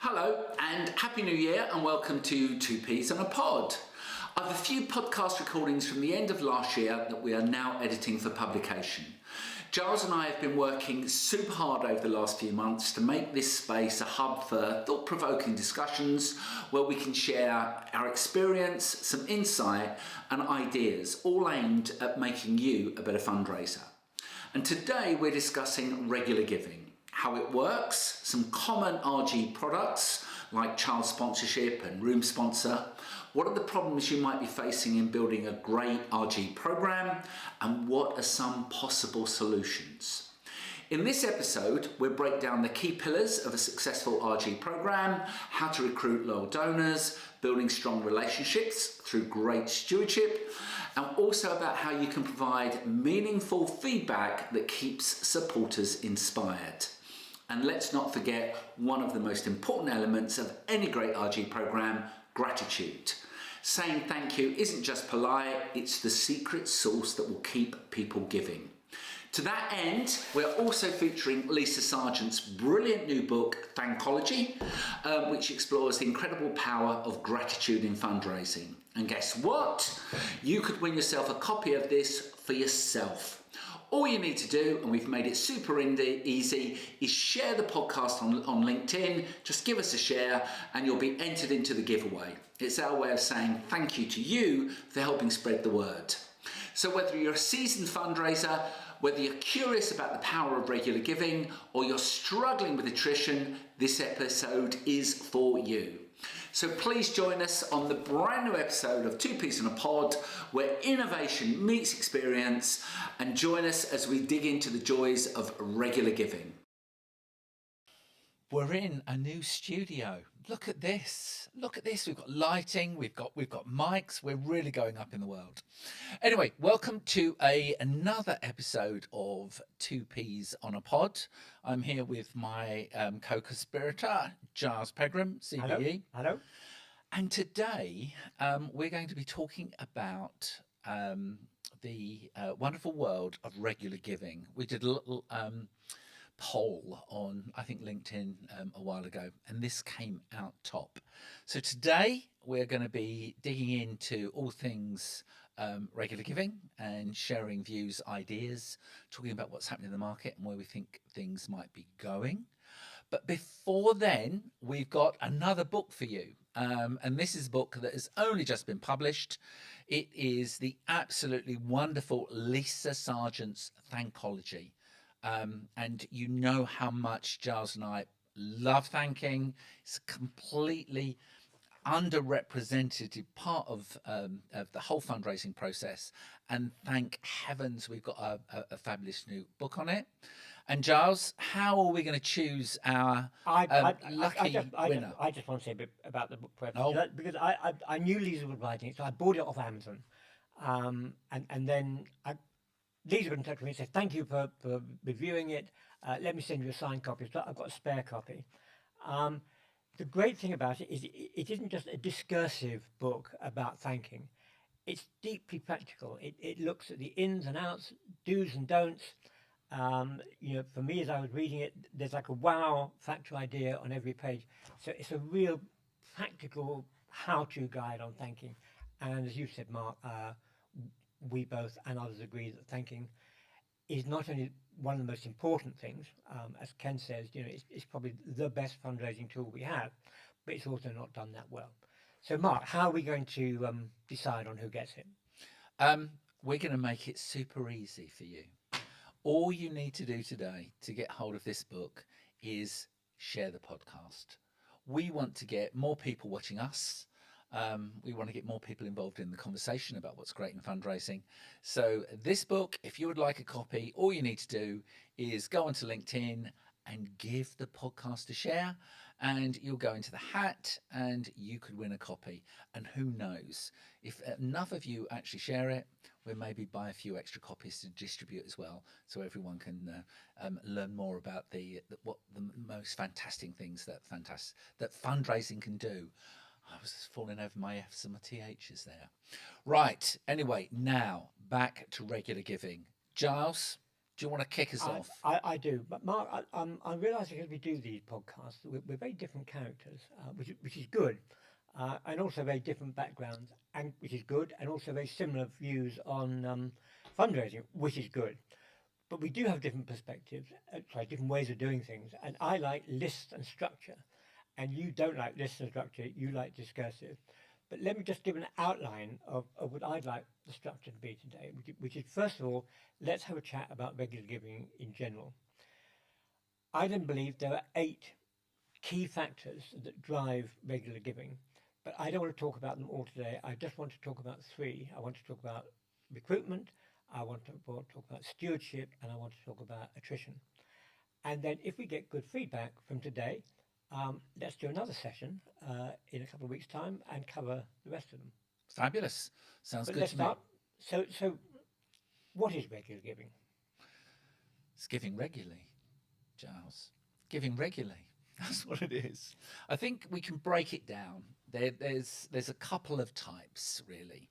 Hello and Happy New Year and welcome to Two Peas on a Pod. I have a few podcast recordings from the end of last year that we are now editing for publication. Giles and I have been working super hard over the last few months to make this space a hub for thought-provoking discussions where we can share our experience, some insight and ideas, all aimed at making you a better fundraiser. And today we're discussing regular giving, how it works, some common RG products like child sponsorship and room sponsor, what are the problems you might be facing in building a great RG program, and what are some possible solutions. In this episode, we'll break down the key pillars of a successful RG program, how to recruit loyal donors, building strong relationships through great stewardship, and also about how you can provide meaningful feedback that keeps supporters inspired. And let's not forget one of the most important elements of any great RG program, gratitude. Saying thank you isn't just polite, it's the secret sauce that will keep people giving. To that end, we're also featuring Lisa Sargent's brilliant new book, Thankology, which explores the incredible power of gratitude in fundraising. And guess what? You could win yourself a copy of this for yourself. All you need to do, and we've made it super easy, is share the podcast on LinkedIn. Just give us a share and you'll be entered into the giveaway. It's our way of saying thank you to you for helping spread the word. So whether you're a seasoned fundraiser, whether you're curious about the power of regular giving, or you're struggling with attrition, this episode is for you. So please join us on the brand new episode of Two Peas in a Pod, where innovation meets experience, and join us as we dig into the joys of regular giving. We're in a new studio. Look at this. Look at this. We've got lighting. We've got mics. We're really going up in the world. Anyway, welcome to another episode of Two Peas on a Pod. I'm here with my co-conspirator, Giles Pegram, CBE. Hello. And today we're going to be talking about the wonderful world of regular giving. We did a little poll on, I think, LinkedIn a while ago, and this came out top. So today we're going to be digging into all things regular giving and sharing views, ideas, talking about what's happening in the market and where we think things might be going. But before then, we've got another book for you. And this is a book that has only just been published. It is the absolutely wonderful Lisa Sargent's Thankology. And you know how much Giles and I love thanking. It's a completely underrepresented part of the whole fundraising process. And thank heavens we've got a fabulous new book on it. And Giles, how are we going to choose our lucky winner? I just want to say a bit about the book because I knew Lisa was writing it, so I bought it off Amazon. And then Lisa got in touch with me and said, thank you for reviewing it. Let me send you a signed copy. So I've got a spare copy. The great thing about it is it isn't just a discursive book about thanking. It's deeply practical. It looks at the ins and outs, do's and don'ts. For me, as I was reading it, there's like a wow factor idea on every page. So it's a real practical how-to guide on thanking. And as you said, Mark, we both and others agree that thanking is not only one of the most important things, as Ken says, it's probably the best fundraising tool we have, but it's also not done that well. So Mark, how are we going to decide on who gets it? We're going to make it super easy for you. All you need to do today to get hold of this book is share the podcast. We want to get more people watching us. We want to get more people involved in the conversation about what's great in fundraising. So this book, if you would like a copy, all you need to do is go onto LinkedIn and give the podcast a share, and you'll go into the hat and you could win a copy. And who knows, if enough of you actually share it, we'll maybe buy a few extra copies to distribute as well, so everyone can learn more about what the most fantastic things that fundraising can do. I was just falling over my F's and my TH's there. Right, anyway, now back to regular giving. Giles, Do you want to kick us off? I do, but Mark, I'm realising as we do these podcasts, we're very different characters, which is good, and also very different backgrounds, and which is good, and also very similar views on fundraising, which is good. But we do have different perspectives, different ways of doing things, and I like lists and structure, and you don't like lists and structure. You like discursive. But let me just give an outline of what I'd like the structure to be today, which is, first of all, let's have a chat about regular giving in general. I then believe there are 8 key factors that drive regular giving, but I don't want to talk about them all today. I just want to talk about 3. I want to talk about recruitment, I want to talk about stewardship, and I want to talk about attrition. And then if we get good feedback from today, let's do another session in a couple of weeks' time and cover the rest of them. Fabulous. Sounds good let's to me. start. So what is regular giving? It's giving regularly, Giles. Giving regularly. That's what it is. I think we can break it down. There's a couple of types, really.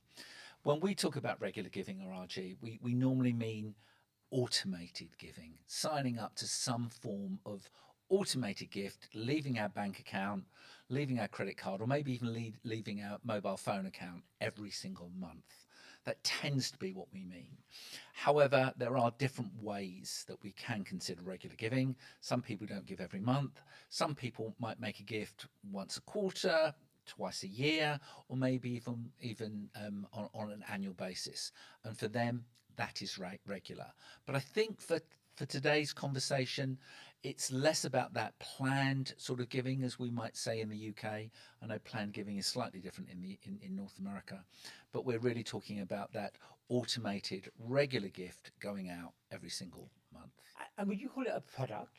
When we talk about regular giving or RG, we normally mean automated giving, signing up to some form of automated gift, leaving our bank account, leaving our credit card, or maybe even leaving our mobile phone account every single month. That tends to be what we mean. However, there are different ways that we can consider regular giving. Some people don't give every month. Some people might make a gift once a quarter, twice a year, or maybe even on an annual basis. And for them, that is regular. But I think for today's conversation, it's less about that planned sort of giving, as we might say in the UK. I know planned giving is slightly different in North America, but we're really talking about that automated regular gift going out every single month. And would you call it a product?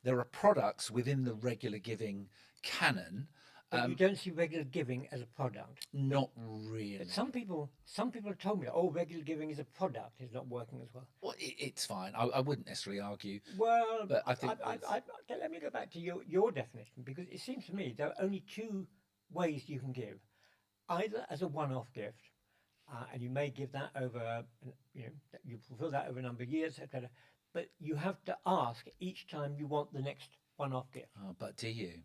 There are products within the regular giving canon. But you don't see regular giving as a product. Not really. But some people have told me, regular giving is a product. It's not working as well. Well, it's fine. I wouldn't necessarily argue. Well, but I think let me go back to your definition, because it seems to me there are only 2 ways you can give. Either as a one-off gift, and you may give that over, you fulfill that over a number of years, etc. But you have to ask each time you want the next one-off gift. Oh, but do you?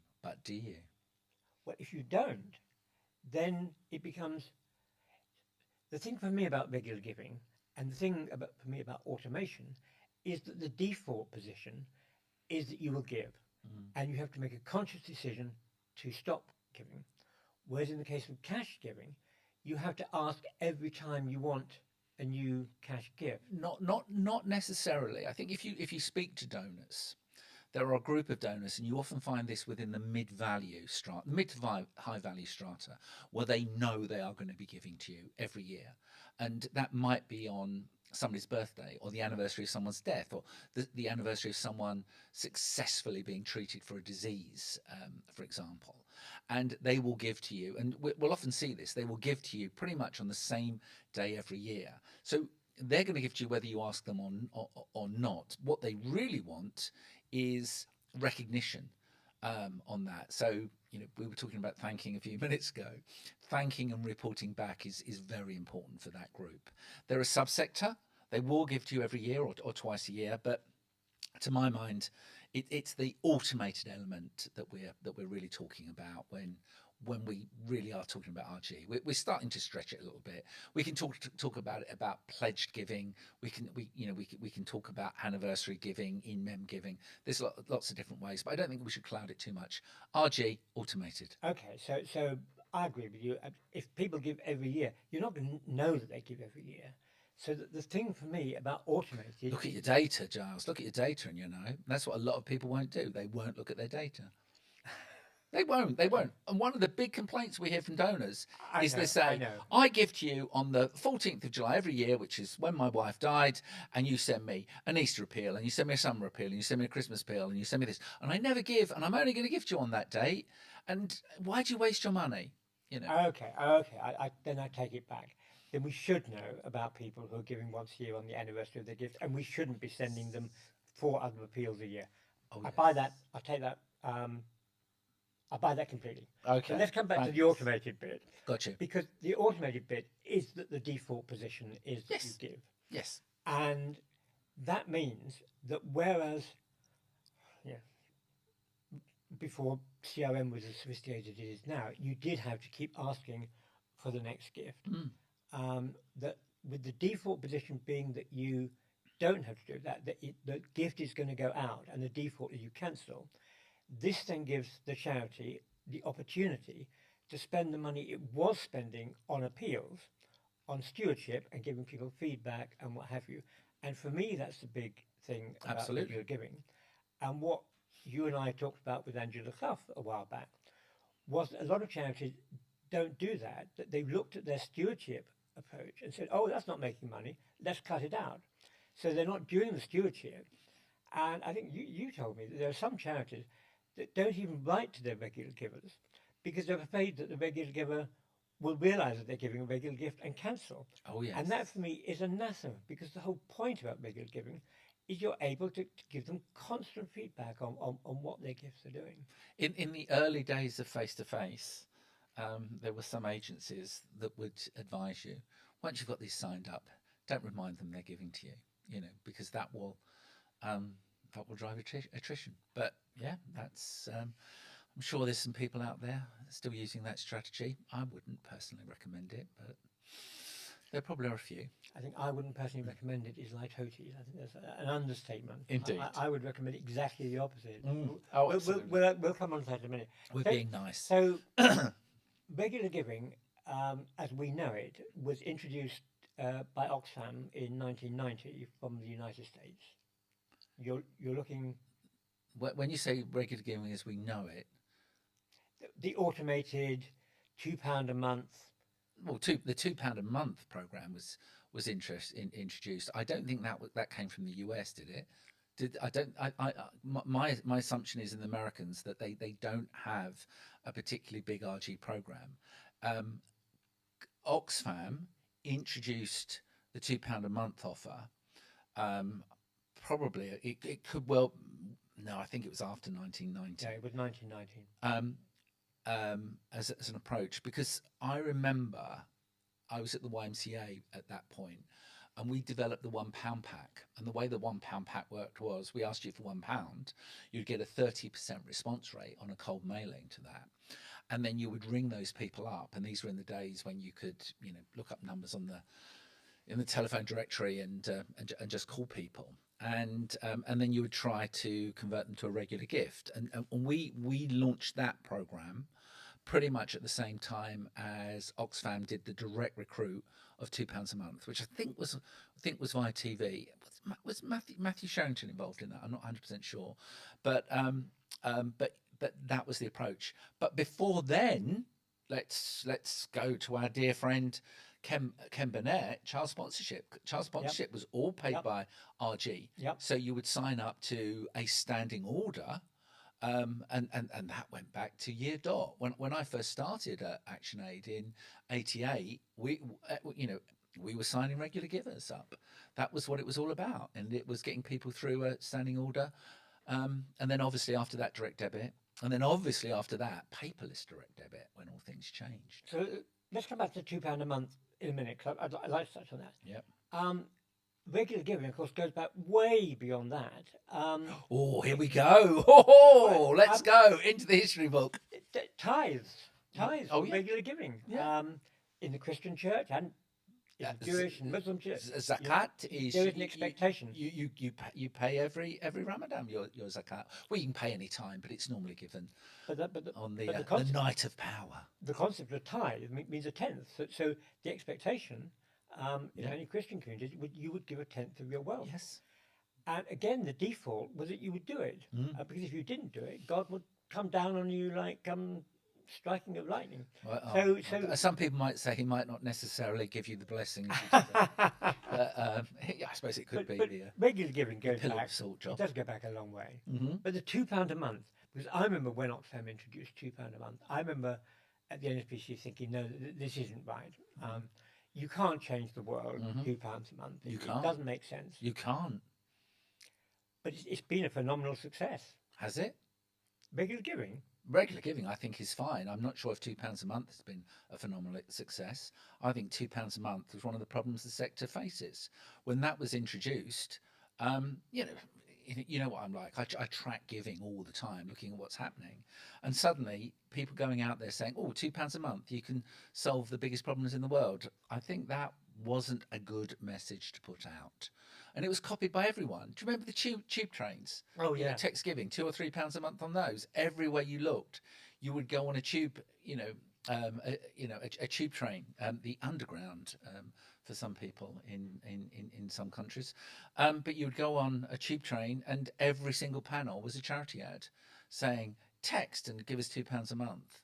Well, if you don't, then it becomes the thing for me about regular giving, and the thing for me about automation, is that the default position is that you will give, and you have to make a conscious decision to stop giving. Whereas in the case of cash giving, you have to ask every time you want a new cash gift. Not necessarily. I think if you speak to donors, there are a group of donors, and you often find this within the mid-value strata, mid to high-value strata, where they know they are going to be giving to you every year. And that might be on somebody's birthday, or the anniversary of someone's death, or the anniversary of someone successfully being treated for a disease, for example. And they will give to you, and we'll often see this, they will give to you pretty much on the same day every year. So they're going to give to you whether you ask them or not. What they really want is recognition on that. So, we were talking about thanking a few minutes ago. Thanking and reporting back is very important for that group. They're a subsector. They will give to you every year or twice a year, but to my mind, it's the automated element that we're really talking about when we really are talking about RG. We're starting to stretch it a little bit. We can talk about it, about pledged giving. We can talk about anniversary giving, in-mem giving. There's lots of different ways, but I don't think we should cloud it too much. RG, automated. Okay, so I agree with you. If people give every year, you're not going to know that they give every year. So the thing for me about automated... Look at your data, Giles. Look at your data, and that's what a lot of people won't do. They won't look at their data. They won't. And one of the big complaints we hear from donors is they say, I give to you on the 14th of July every year, which is when my wife died, and you send me an Easter appeal, and you send me a summer appeal, and you send me a Christmas appeal, and you send me this. And I never give, and I'm only going to give to you on that date. And why do you waste your money? Okay. Then I take it back. Then we should know about people who are giving once a year on the anniversary of their gift, and we shouldn't be sending them 4 other appeals a year. I buy that. I take that. I buy that completely. Okay. So let's come back to the automated bit. Gotcha. Because the automated bit is that the default position is that you give. Yes. And that means that whereas, yeah, before CRM was as sophisticated as it is now, you did have to keep asking for the next gift. That with the default position being that you don't have to do that, the gift is going to go out, and the default is you cancel. This then gives the charity the opportunity to spend the money it was spending on appeals, on stewardship, and giving people feedback and what have you. And for me, that's the big thing about Absolutely. regular giving. And what you and I talked about with Angela Clough a while back was that a lot of charities don't do that, that they've looked at their stewardship approach and said, oh, that's not making money, let's cut it out. So they're not doing the stewardship. And I think you told me that there are some charities that don't even write to their regular givers because they're afraid that the regular giver will realise that they're giving a regular gift and cancel. Oh, yes. And that for me is anathema, because the whole point about regular giving is you're able to give them constant feedback on what their gifts are doing. In the early days of face-to-face, there were some agencies that would advise you, once you've got these signed up, don't remind them they're giving to you, because that will drive attrition. But yeah, that's I'm sure there's some people out there still using that strategy. I wouldn't personally recommend it, but there probably are a few. I think I wouldn't personally recommend it is like Hoti. I think that's an understatement. Indeed. I would recommend exactly the opposite. Oh, we'll come on to that in a minute. We're being nice. So regular giving, as we know it, was introduced by Oxfam in 1990 from the United States. You're looking... When you say regular giving as we know it... The automated £2 a month... Well, the £2 a month programme was introduced. I don't think that came from the US, did it? My assumption is in the Americans that they don't have a particularly big RG programme. Oxfam introduced the £2 a month offer. Probably it could well... No, I think it was after 1990. Yeah, it was 1990. As an approach, because I remember I was at the YMCA at that point, and we developed the £1 pack. And the way the £1 pack worked was we asked you for £1, you'd get a 30% response rate on a cold mailing to that. And then you would ring those people up. And these were in the days when you could, look up numbers in the telephone directory and just call people. And then you would try to convert them to a regular gift. And we launched that program pretty much at the same time as Oxfam did the direct recruit of £2 a month, which I think was via TV. Was Matthew Sherrington involved in that? I'm not 100% sure, but that was the approach. But before then, let's go to our dear friend Ken Burnett. Child sponsorship was all paid by RG. So you would sign up to a standing order. And that went back to year dot. When I first started at ActionAid in '88, we were signing regular givers up. That was what it was all about, and it was getting people through a standing order, and then obviously after that direct debit, and then obviously after that paperless direct debit when all things changed. So let's come back to £2 a month in a minute, because I'd like to touch on that. Yep. Regular giving, of course, goes back way beyond that. Here we go. Let's go into the history book. Tithes, regular giving. Yeah. In the Christian church and in the Jewish and Muslim church. Zakat is... There is an expectation. You pay every Ramadan your zakat. Well, you can pay any time, but it's normally given on the night of power. The concept of tithe means a tenth. So the expectation... in any Christian community, you would give a tenth of your wealth. Yes. And again, the default was that you would do it. Because if you didn't do it, God would come down on you like striking of lightning. Well, so some people might say he might not necessarily give you the blessing. But I suppose it could be. But regular giving goes pillar back. of salt job. It does go back a long way. Mm-hmm. But the £2 a month, because I remember when Oxfam introduced £2 a month, I remember at the NSPC thinking, no, this isn't right. You can't change the world £2 a month. It doesn't make sense. You can't. But it's been a phenomenal success. Has it? Regular giving, I think, is fine. I'm not sure if £2 a month has been a phenomenal success. I think £2 a month was one of the problems the sector faces. When that was introduced, You know, you know what I'm like. I track giving all the time, looking at what's happening, and suddenly people going out there saying, "Oh, £2 a month, you can solve the biggest problems in the world." I think that wasn't a good message to put out, and it was copied by everyone. Do you remember the tube trains? Oh You know, yeah. text giving, £2 or £3 a month on those. Everywhere you looked, you would go on a tube. A tube train, the underground for some people in some countries. But you would go on a tube train, and every single panel was a charity ad saying, text and give us £2 a month.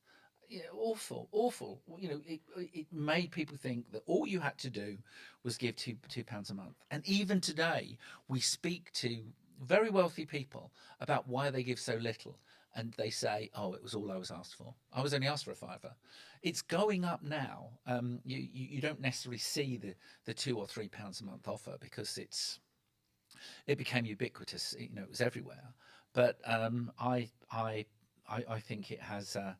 Yeah, awful, awful. You know, it made people think that all you had to do was give £2 a month. And even today, we speak to very wealthy people about why they give so little, and they say, "Oh, it was all I was asked for. I was only asked for a fiver." It's going up now. You don't necessarily see the £2 or £3 a month offer because it became ubiquitous. You know, it was everywhere. But I think it has a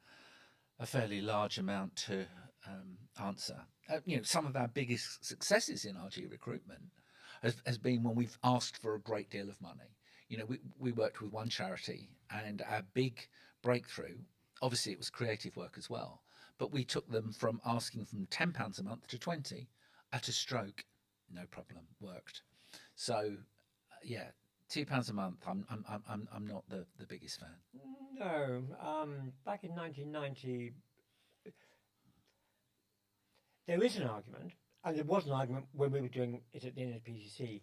fairly large amount to answer. You know, some of our biggest successes in RG recruitment has been when we've asked for a great deal of money. You know, we worked with one charity, and our big breakthrough, obviously it was creative work as well, but we took them from asking from £10 a month to 20 at a stroke. No problem, worked. So yeah, £2 a month. I'm not the biggest fan. No, back in 1990, there is an argument, and there was an argument when we were doing it at the NSPCC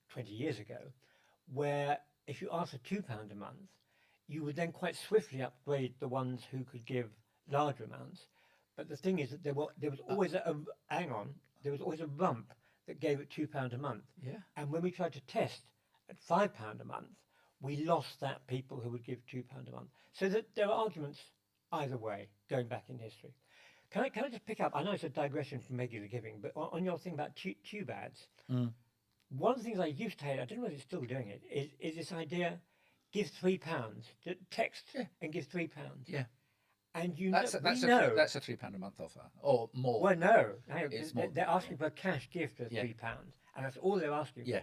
20 years ago, where if you asked for £2 a month, you would then quite swiftly upgrade the ones who could give larger amounts. But the thing is that there was always there was always a rump that gave it £2 a month. Yeah. And when we tried to test at £5 a month, we lost that people who would give £2 a month. So that there are arguments either way going back in history. Can I just pick up? I know it's a digression from regular giving, but on your thing about tube ads, one of the things I used to hate, I don't know if it's still doing it, is this idea: give £3, text and give £3. Yeah. And That's a £3 a month offer or more. Well, no, It's more, they're asking for a cash gift of £3, and that's all they're asking for.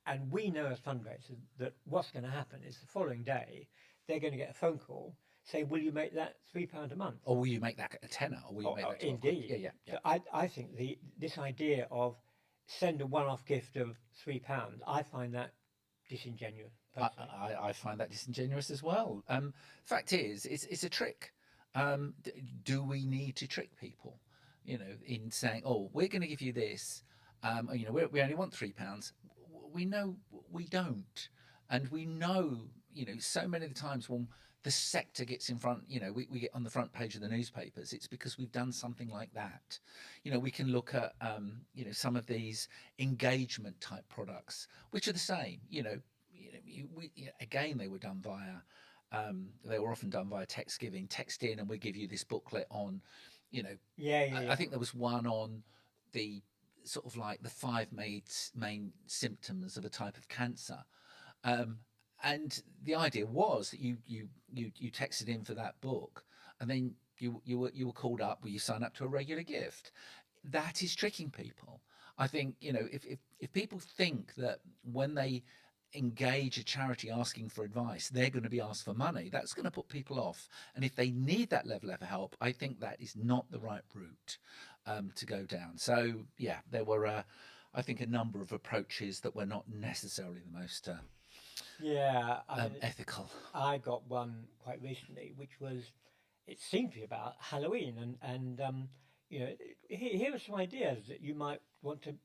And we know as fundraisers that what's going to happen is the following day they're going to get a phone call saying, "Will you make that £3 a month?" Or will you make that a tenner? Or will you make that 12 indeed? Yeah. So I think this idea of send a one-off gift of £3, I find that disingenuous. I find that disingenuous as well. Fact is, it's a trick. Do we need to trick people? You know, in saying, "Oh, we're going to give you this." You know, we only want £3. We know we don't, and we know, you know, so many of the times when the sector gets in front, you know, we get on the front page of the newspapers, it's because we've done something like that. You know, we can look at you know, some of these engagement type products, which are the same. Again, they were done via they were often done via text giving. Text in and we give you this booklet on, you know, I think there was one on the sort of like the 5 main symptoms of a type of cancer. And the idea was that you texted in for that book, and then you were called up, or you sign up to a regular gift. That is tricking people. I think, you know, if people think that when they engage a charity asking for advice, they're going to be asked for money, that's going to put people off. And if they need that level of help, I think that is not the right route to go down. So yeah, there were I think a number of approaches that were not necessarily the most ethical. I got one quite recently, which was, it seemed to be about Halloween, and you know, here are some ideas that you might want to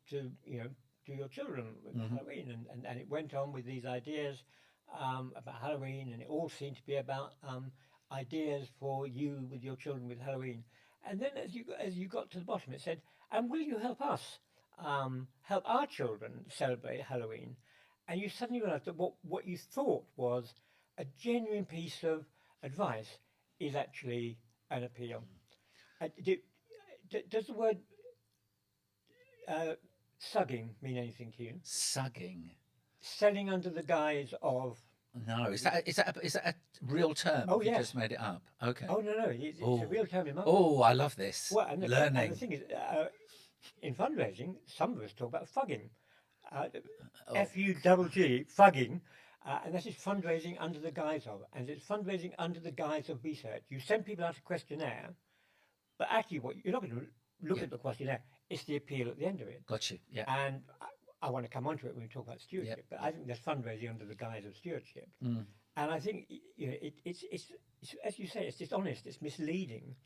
you know, do your children with Halloween, and it went on with these ideas about Halloween, and it all seemed to be about ideas for you with your children with Halloween. And then as you got to the bottom, it said, "And will you help us help our children celebrate Halloween?" And you suddenly realised that what you thought was a genuine piece of advice is actually an appeal. Does the word sugging mean anything to you? Sugging. Selling under the guise of. No, is that a real term? Oh, You yes. just made it up. Okay. Oh no, it's a real term in marketing. Oh, I love this. Well, and learning. the thing is, in fundraising, some of us talk about fugging. FUGG, fugging, and this is fundraising under the guise of, and it's fundraising under the guise of research. You send people out a questionnaire, but actually, what you're not going to look Yeah. at the questionnaire; it's the appeal at the end of it. Got you. Yeah. And I want to come onto it when we talk about stewardship, but I think there's fundraising under the guise of stewardship, and I think it's as you say, it's dishonest, it's misleading.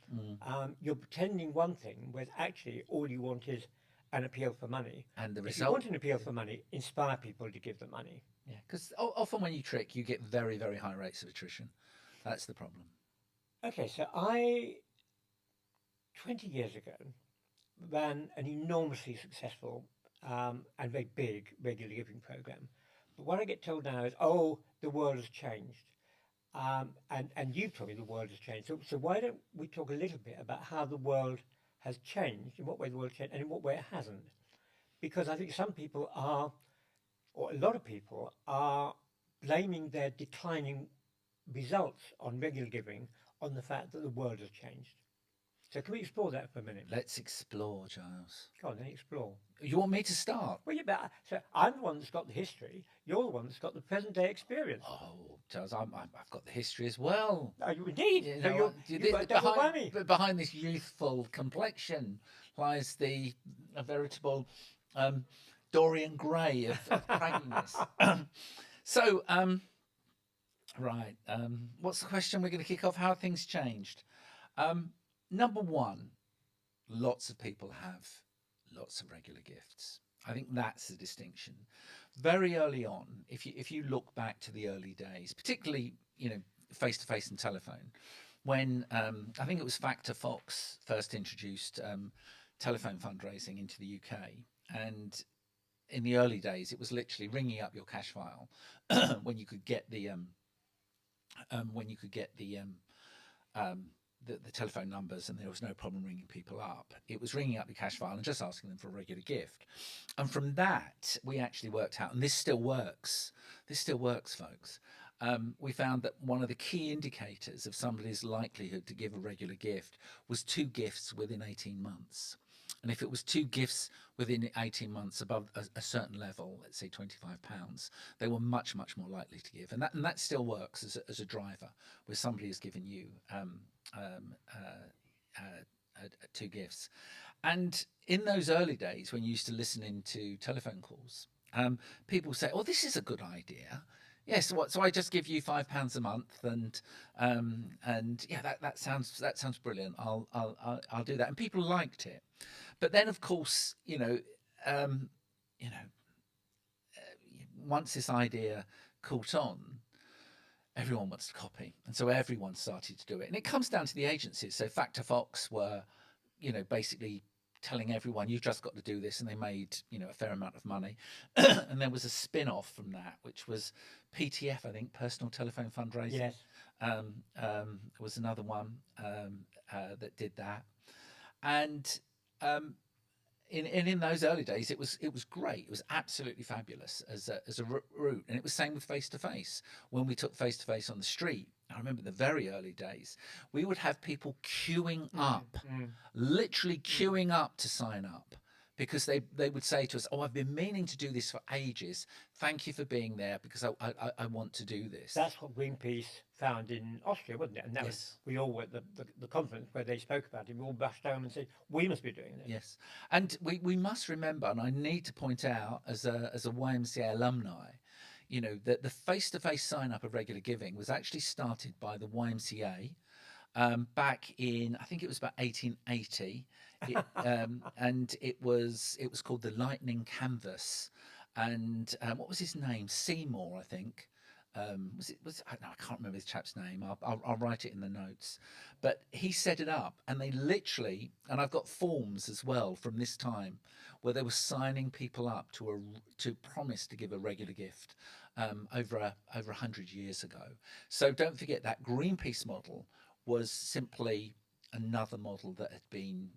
You're pretending one thing, whereas actually all you want is an appeal for money. And the If result. you want an appeal for money, inspire people to give the money. Yeah, because often when you trick, you get very, very high rates of attrition. That's the problem. Okay, so 20 years ago, ran an enormously successful and very big regular giving program. But what I get told now is, oh, the world has changed. And you told me the world has changed. So why don't we talk a little bit about how the world has changed, in what way the world changed, and in what way it hasn't? Because I think some people are, or a lot of people are, blaming their declining results on regular giving on the fact that the world has changed. So can we explore that for a minute? Let's explore, Giles. Go on, then explore. You want me to start? Well, so I'm the one that's got the history. You're the one that's got the present day experience. Oh, Giles, I've got the history as well. Oh, you indeed. You So know, you've got a double whammy. but behind this youthful complexion lies a veritable Dorian Gray of cragginess. Right. What's the question we're going to kick off? How have things changed? Number one, lots of people have lots of regular gifts. I think that's the distinction. Very early on, if you look back to the early days, particularly face to face and telephone, when I think it was Factor Fox first introduced telephone fundraising into the UK, and in the early days, it was literally ringing up your cash file when you could get the telephone numbers, and there was no problem ringing people up. It was ringing up your cash file and just asking them for a regular gift. And from that, we actually worked out, and this still works. This still works, folks. We found that one of the key indicators of somebody's likelihood to give a regular gift was 2 gifts within 18 months. And if it was 2 gifts within 18 months above a certain level, let's say £25, they were much, much more likely to give. And that still works as a driver, where somebody has given you 2 gifts. And in those early days, when you used to listen into telephone calls, people say, "Oh, this is a good idea. Yes, so I just give you £5 a month, and yeah, that sounds brilliant. I'll do that." And people liked it. But then, of course, once this idea caught on, everyone wants to copy, and so everyone started to do it. And it comes down to the agencies. So Factor Fox were, basically telling everyone, "You've just got to do this," and they made a fair amount of money. And there was a spin-off from that, which was PTF, I think, personal telephone fundraising. Yes. Was another one that did that. And in those early days, it was great. It was absolutely fabulous as a route, and it was same with face to face. When we took face to face on the street, I remember the very early days, we would have people queuing up, literally queuing up to sign up, because they would say to us, "Oh, I've been meaning to do this for ages. Thank you for being there, because I want to do this." That's what Greenpeace found in Austria, wasn't it? And that was, we all were at the conference where they spoke about it. We all rushed home and said, "We must be doing this." Yes, and we must remember, and I need to point out as a YMCA alumni, that the face-to-face sign-up of regular giving was actually started by the YMCA back in, I think it was about 1880. And it was called the Lightning Canvas, and what was his name? Seymour, I think. I can't remember this chap's name. I'll write it in the notes. But he set it up, and they literally, and I've got forms as well from this time, where they were signing people up to promise to give a regular gift over 100 years ago. So don't forget that Greenpeace model was simply another model that had been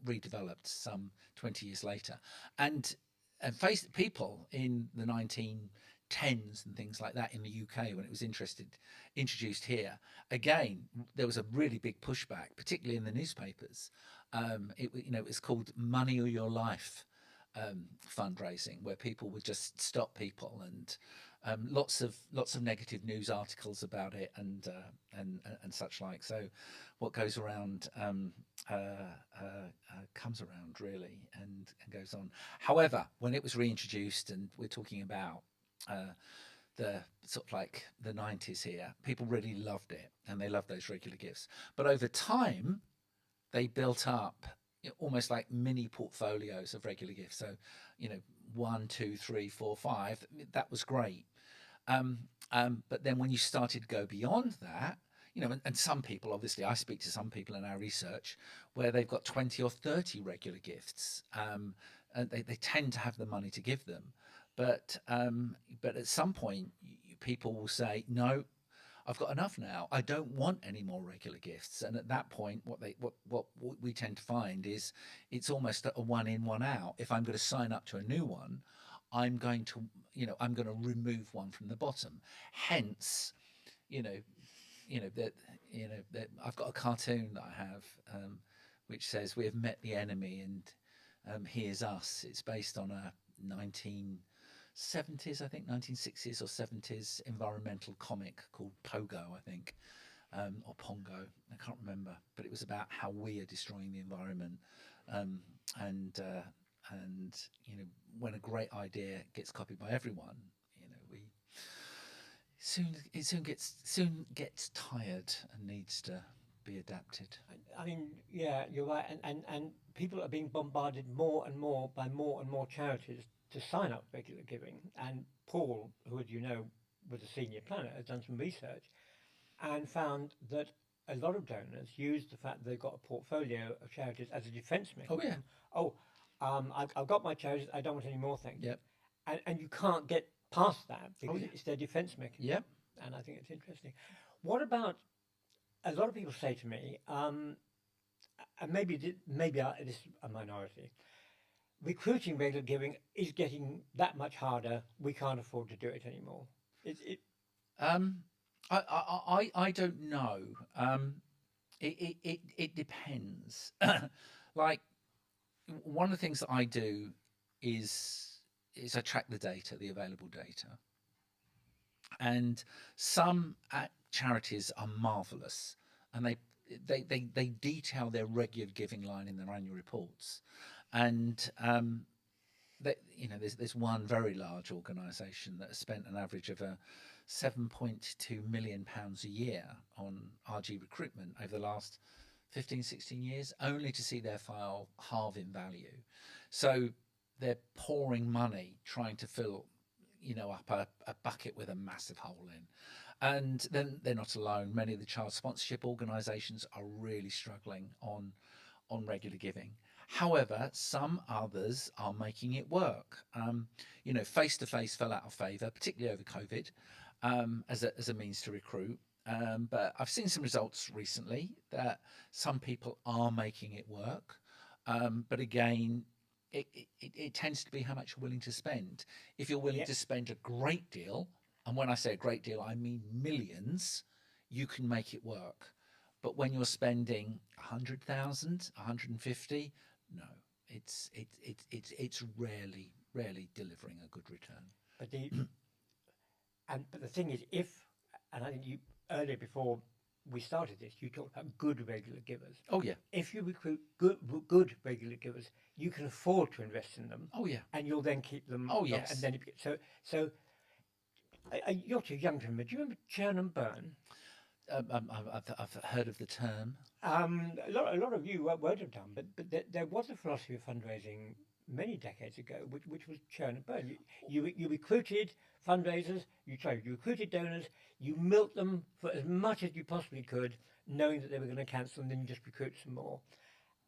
redeveloped some 20 years later, and faced people in the 1910s and things like that in the UK when it was introduced here. Again, there was a really big pushback, particularly in the newspapers. It was called Money or Your Life. fundraising, where people would just stop people, and lots of negative news articles about it, and such like. So what goes around comes around, really, and goes on. However, when it was reintroduced, and we're talking about the sort of like the 90s here, people really loved it, and they loved those regular gifts. But over time, they built up almost like mini portfolios of regular gifts. So, 1, 2, 3, 4, 5, that was great. But then when you started to go beyond that, and some people, obviously, I speak to some people in our research where they've got 20 or 30 regular gifts, and they tend to have the money to give them. But at some point, people will say, no, I've got enough now. I don't want any more regular gifts. And at that point, what we tend to find is it's almost a one in, one out. If I'm going to sign up to a new one, I'm going to remove one from the bottom. Hence, that I've got a cartoon that I have, which says we have met the enemy, and here's us. It's based on a 1970s, I think 1960s or 70s environmental comic called Pogo, I think, or Pongo, I can't remember, but it was about how we are destroying the environment, and when a great idea gets copied by everyone, it soon gets tired and needs to be adapted. I mean, yeah, you're right, and people are being bombarded more and more by more and more charities to sign up regular giving. And Paul, who, as you know, was a senior planner, has done some research and found that a lot of donors use the fact that they've got a portfolio of charities as a defence mechanism. I've got my charities, I don't want any more things. Yep. And you can't get past that because it's their defence mechanism. Yep. And I think it's interesting. What about, a lot of people say to me, and maybe this is a minority, recruiting regular giving is getting that much harder. We can't afford to do it anymore. I don't know. It depends. Like, one of the things that I do is I track the data, the available data, and some charities are marvelous, and they detail their regular giving line in their annual reports. And there's one very large organisation that has spent an average of £7.2 million a year on RG recruitment over the last 15, 16 years, only to see their file halve in value. So they're pouring money trying to fill up a bucket with a massive hole in. And then they're not alone. Many of the child sponsorship organisations are really struggling on regular giving. However, some others are making it work. Face-to-face fell out of favour, particularly over COVID, as a means to recruit. But I've seen some results recently that some people are making it work. But again, it tends to be how much you're willing to spend. If you're willing to spend a great deal, and when I say a great deal, I mean millions, you can make it work. But when you're spending 100,000, 150, no, it's rarely delivering a good return. But the thing is, and I think you earlier, before we started this, you talked about good regular givers. Oh yeah. If you recruit good regular givers, you can afford to invest in them. Oh yeah. And you'll then keep them. Oh yes. And then so you're too young to remember. Do you remember churn and burn? I've heard of the term. A lot of you won't have done, but there was a philosophy of fundraising many decades ago, which was churn and burn. You recruited fundraisers, you recruited donors, you milked them for as much as you possibly could, knowing that they were going to cancel, and then you just recruit some more.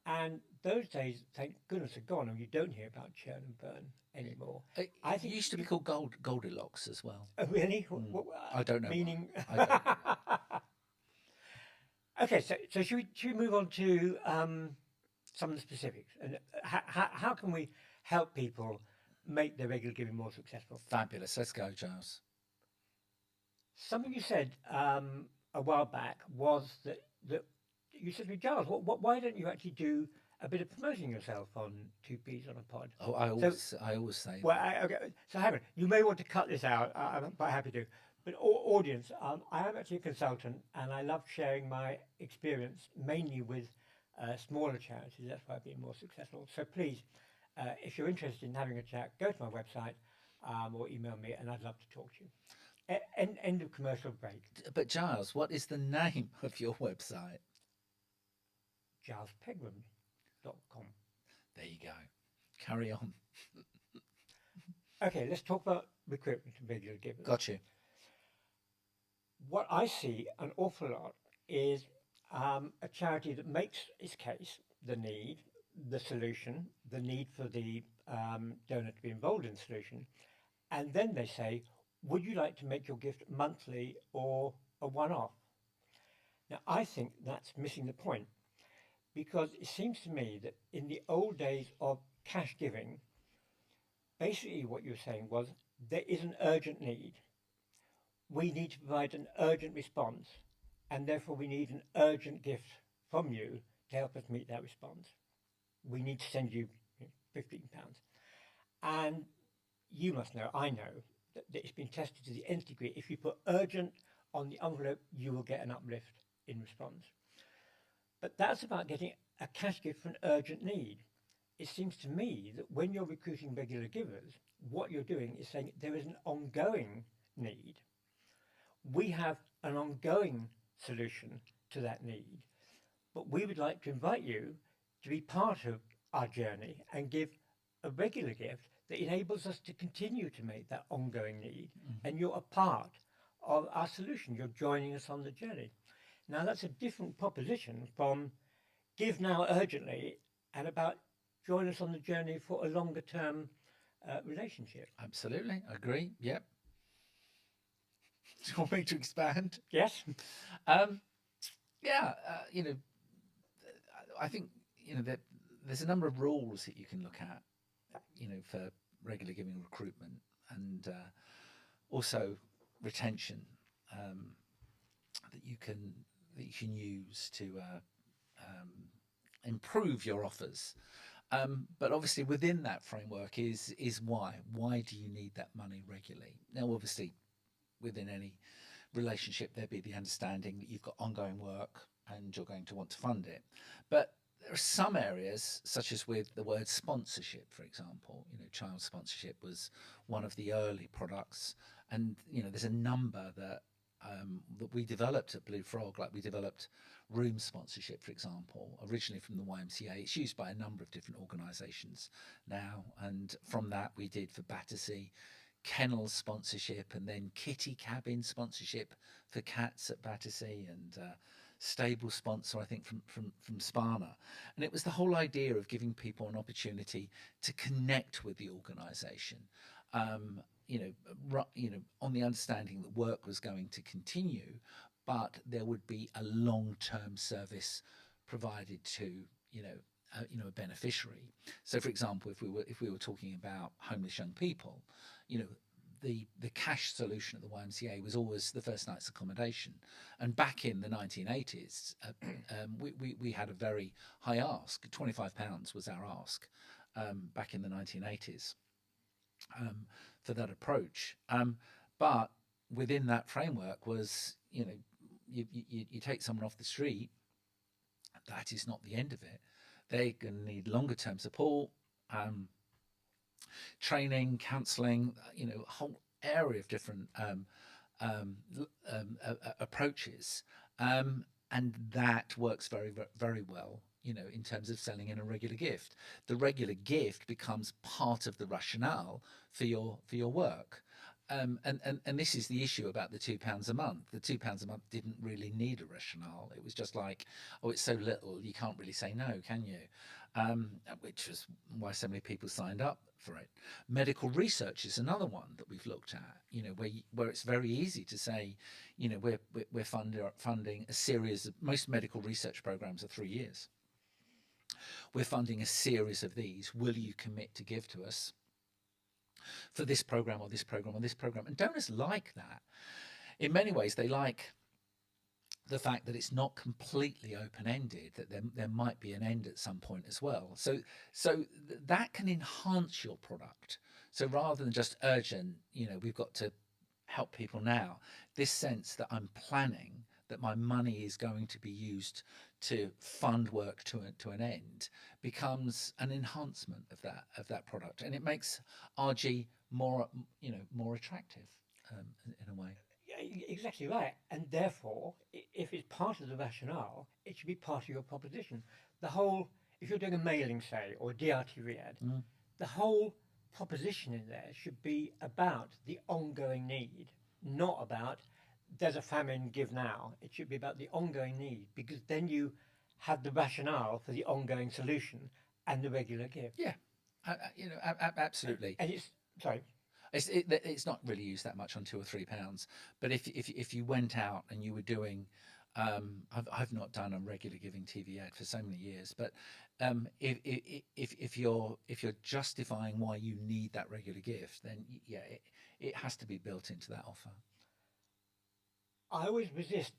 And those days, thank goodness, are gone, and you don't hear about churn and burn anymore. I think it used to be called Goldilocks as well. Oh, really? I don't know. Meaning. I don't know. Okay, so should we move on to some of the specifics, and how can we help people make their regular giving more successful? Fabulous. Let's go, Giles. Something you said a while back was that you said to me, Giles, why don't you actually do a bit of promoting yourself on Two Peas on a Pod. Oh, I always say Well, that. okay. So, Helen, you may want to cut this out. I'm quite happy to. But audience, I am actually a consultant, and I love sharing my experience mainly with smaller charities. That's why I've been more successful. So please, if you're interested in having a chat, go to my website or email me, and I'd love to talk to you. End of commercial break. But Giles, what is the name of your website? GilesPegram.com. There you go. Carry on. Okay, let's talk about recruitment and regular givers. Got you. What I see an awful lot is a charity that makes its case, the need, the solution, the need for the donor to be involved in the solution, and then they say, would you like to make your gift monthly or a one-off? Now, I think that's missing the point, because it seems to me that in the old days of cash giving, basically what you were saying was there is an urgent need. We need to provide an urgent response, and therefore we need an urgent gift from you to help us meet that response. We need to send you £15. And you must know, I know, that it's been tested to the nth degree. If you put urgent on the envelope, you will get an uplift in response. But that's about getting a cash gift for an urgent need. It seems to me that when you're recruiting regular givers, what you're doing is saying there is an ongoing need. We have an ongoing solution to that need, but we would like to invite you to be part of our journey and give a regular gift that enables us to continue to meet that ongoing need. Mm-hmm. And you're a part of our solution. You're joining us on the journey. Now, that's a different proposition from give now urgently and about join us on the journey for a longer term relationship. Absolutely. I agree. Yep. Do you want me to expand? Yes. Yeah. I think, that there's a number of rules that you can look at, for regular giving recruitment and also retention that you can use to improve your offers. But obviously within that framework is why. Why do you need that money regularly? Now, obviously, within any relationship, there'd be the understanding that you've got ongoing work and you're going to want to fund it. But there are some areas, such as with the word sponsorship, for example. Child sponsorship was one of the early products, and there's a number that we developed at Blue Frog. Like we developed room sponsorship, for example, originally from the YMCA. It's used by a number of different organisations now, and from that we did for Battersea kennel sponsorship, and then kitty cabin sponsorship for cats at Battersea, and stable sponsor, I think, from Sparna. And it was the whole idea of giving people an opportunity to connect with the organisation, on the understanding that work was going to continue, but there would be a long-term service provided to, a beneficiary. So, for example, if we were talking about homeless young people, the cash solution at the YMCA was always the first night's accommodation. And back in the 1980s, we had a very high ask. £25 was our ask back in the 1980s for that approach. But within that framework was, you take someone off the street, that is not the end of it. They're going to need longer term support, training, counselling, a whole area of different approaches, and that works very, very well, in terms of selling in a regular gift. The regular gift becomes part of the rationale for your work. And this is the issue about the £2 a month. The £2 a month didn't really need a rationale. It was just like, oh, it's so little, you can't really say no, can you? Which was why so many people signed up for it. Medical research is another one that we've looked at, where it's very easy to say, we're funding a series of, most medical research programs are 3 years. We're funding a series of these. Will you commit to give to us for this program or this program or this program? And donors like that. In many ways, they like the fact that it's not completely open-ended, that there might be an end at some point as well. So that can enhance your product. So rather than just urgent, we've got to help people now, this sense that I'm planning, that my money is going to be used to fund work to an end, becomes an enhancement of that product, and it makes RG more attractive in a way. Exactly right. And therefore, if it's part of the rationale, it should be part of your proposition. If you're doing a mailing, say, or a DRTV ad, the whole proposition in there should be about the ongoing need, not about there's a famine, give now. It should be about the ongoing need, because then you have the rationale for the ongoing solution and the regular give. Yeah, absolutely. And it's, sorry. It's not really used that much on £2 or £3, but if you went out and you were doing, I've not done a regular giving TV ad for so many years, but if you're justifying why you need that regular gift, then yeah, it has to be built into that offer. I always resist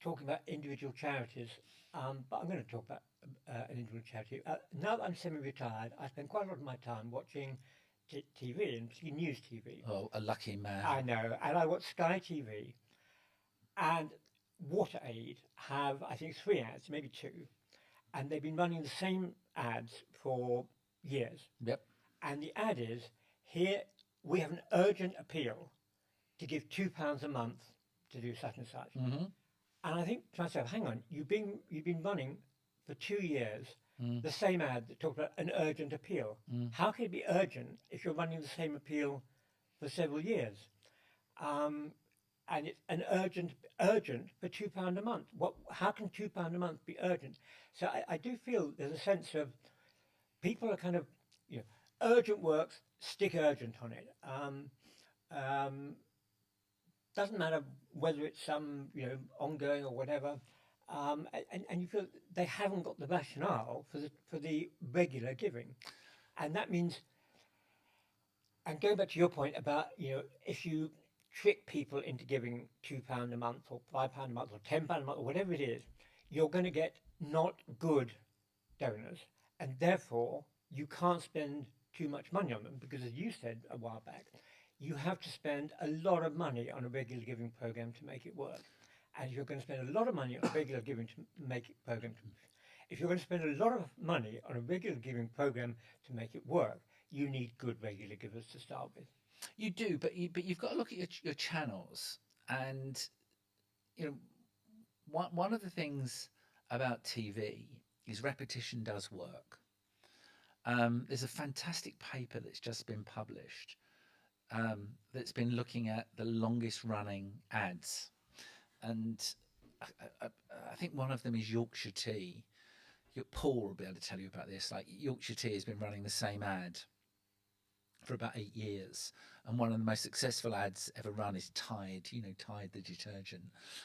talking about individual charities, but I'm going to talk about an individual charity. Now that I'm semi-retired, I spend quite a lot of my time watching TV, and particularly news TV. Oh, a lucky man. I know, and I watch Sky TV, and WaterAid have, I think, 3 ads, maybe 2, and they've been running the same ads for years. Yep. And the ad is, here we have an urgent appeal to give £2 a month to do such and such. Mm-hmm. And I think to myself, hang on, you've been running for 2 years the same ad that talked about an urgent appeal. How can it be urgent if you're running the same appeal for several years? And it's an urgent for £2 a month. How can £2 a month be urgent? So I do feel there's a sense of people are kind of, urgent works, stick urgent on it. Doesn't matter whether it's some ongoing or whatever, and you feel they haven't got the rationale for the regular giving, and that means. And going back to your point about if you trick people into giving £2 a month or £5 a month or £10 a month or whatever it is, you're going to get not good donors, and therefore you can't spend too much money on them, because as you said a while back, you have to spend a lot of money on a regular giving program to make it work. And if you're going to spend a lot of money on a regular giving program, if you're going to spend a lot of money on a regular giving program to make it work, you need good regular givers to start with. You do, but you've got to look at your channels, and one of the things about TV is repetition does work. There's a fantastic paper that's just been published that's been looking at the longest running ads, and I think one of them is Yorkshire Tea. Paul will be able to tell you about this. Like, Yorkshire Tea has been running the same ad for about 8 years, and one of the most successful ads ever run is Tide, Tide the detergent,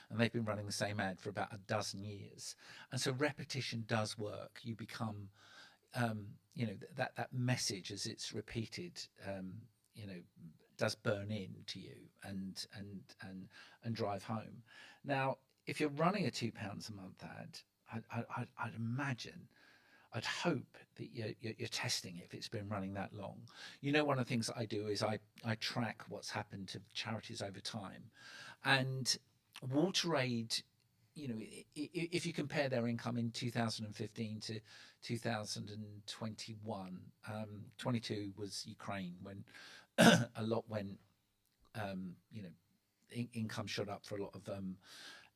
and they've been running the same ad for about 12 years. And so repetition does work. You become that message, as it's repeated, does burn into you and drive home. Now, if you're running a £2 a month ad, I'd imagine, I'd hope that you're testing it if it's been running that long. One of the things that I do is I track what's happened to charities over time, and WaterAid, if you compare their income in 2015 to 2021, 22 was Ukraine, when a lot went, income shot up for a lot of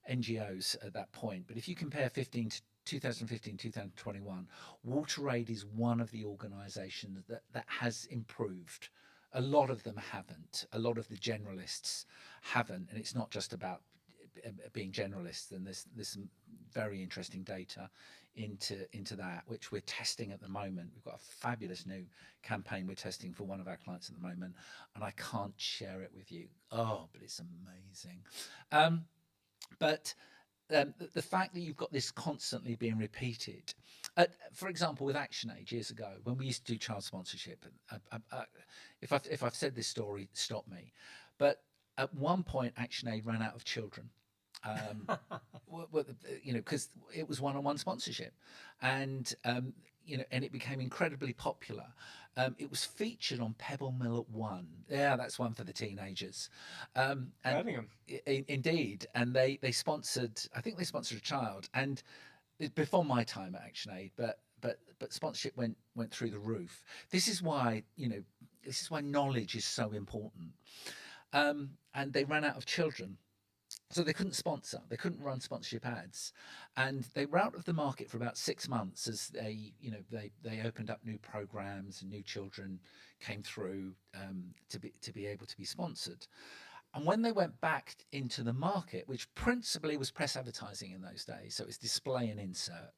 NGOs at that point. But if you compare 2015, 2021, WaterAid is one of the organisations that has improved. A lot of them haven't. A lot of the generalists haven't, and it's not just about being generalists. And there's some very interesting data into that, which we're testing at the moment. We've got a fabulous new campaign we're testing for one of our clients at the moment, and I can't share it with you. Oh, but it's amazing. But the fact that you've got this constantly being repeated, for example, with ActionAid years ago, when we used to do child sponsorship, if I've said this story, stop me. But at one point, ActionAid ran out of children, Because it was one-on-one sponsorship, and and it became incredibly popular. It was featured on Pebble Mill at 1. Yeah, that's one for the teenagers. And Birmingham. Indeed, and they sponsored. I think they sponsored a child, and it's before my time at ActionAid, but sponsorship went through the roof. This is why knowledge is so important. And they ran out of children. So they couldn't sponsor, they couldn't run sponsorship ads, and they were out of the market for about 6 months as they opened up new programs and new children came through to be able to be sponsored. And when they went back into the market, which principally was press advertising in those days, so it's display and insert,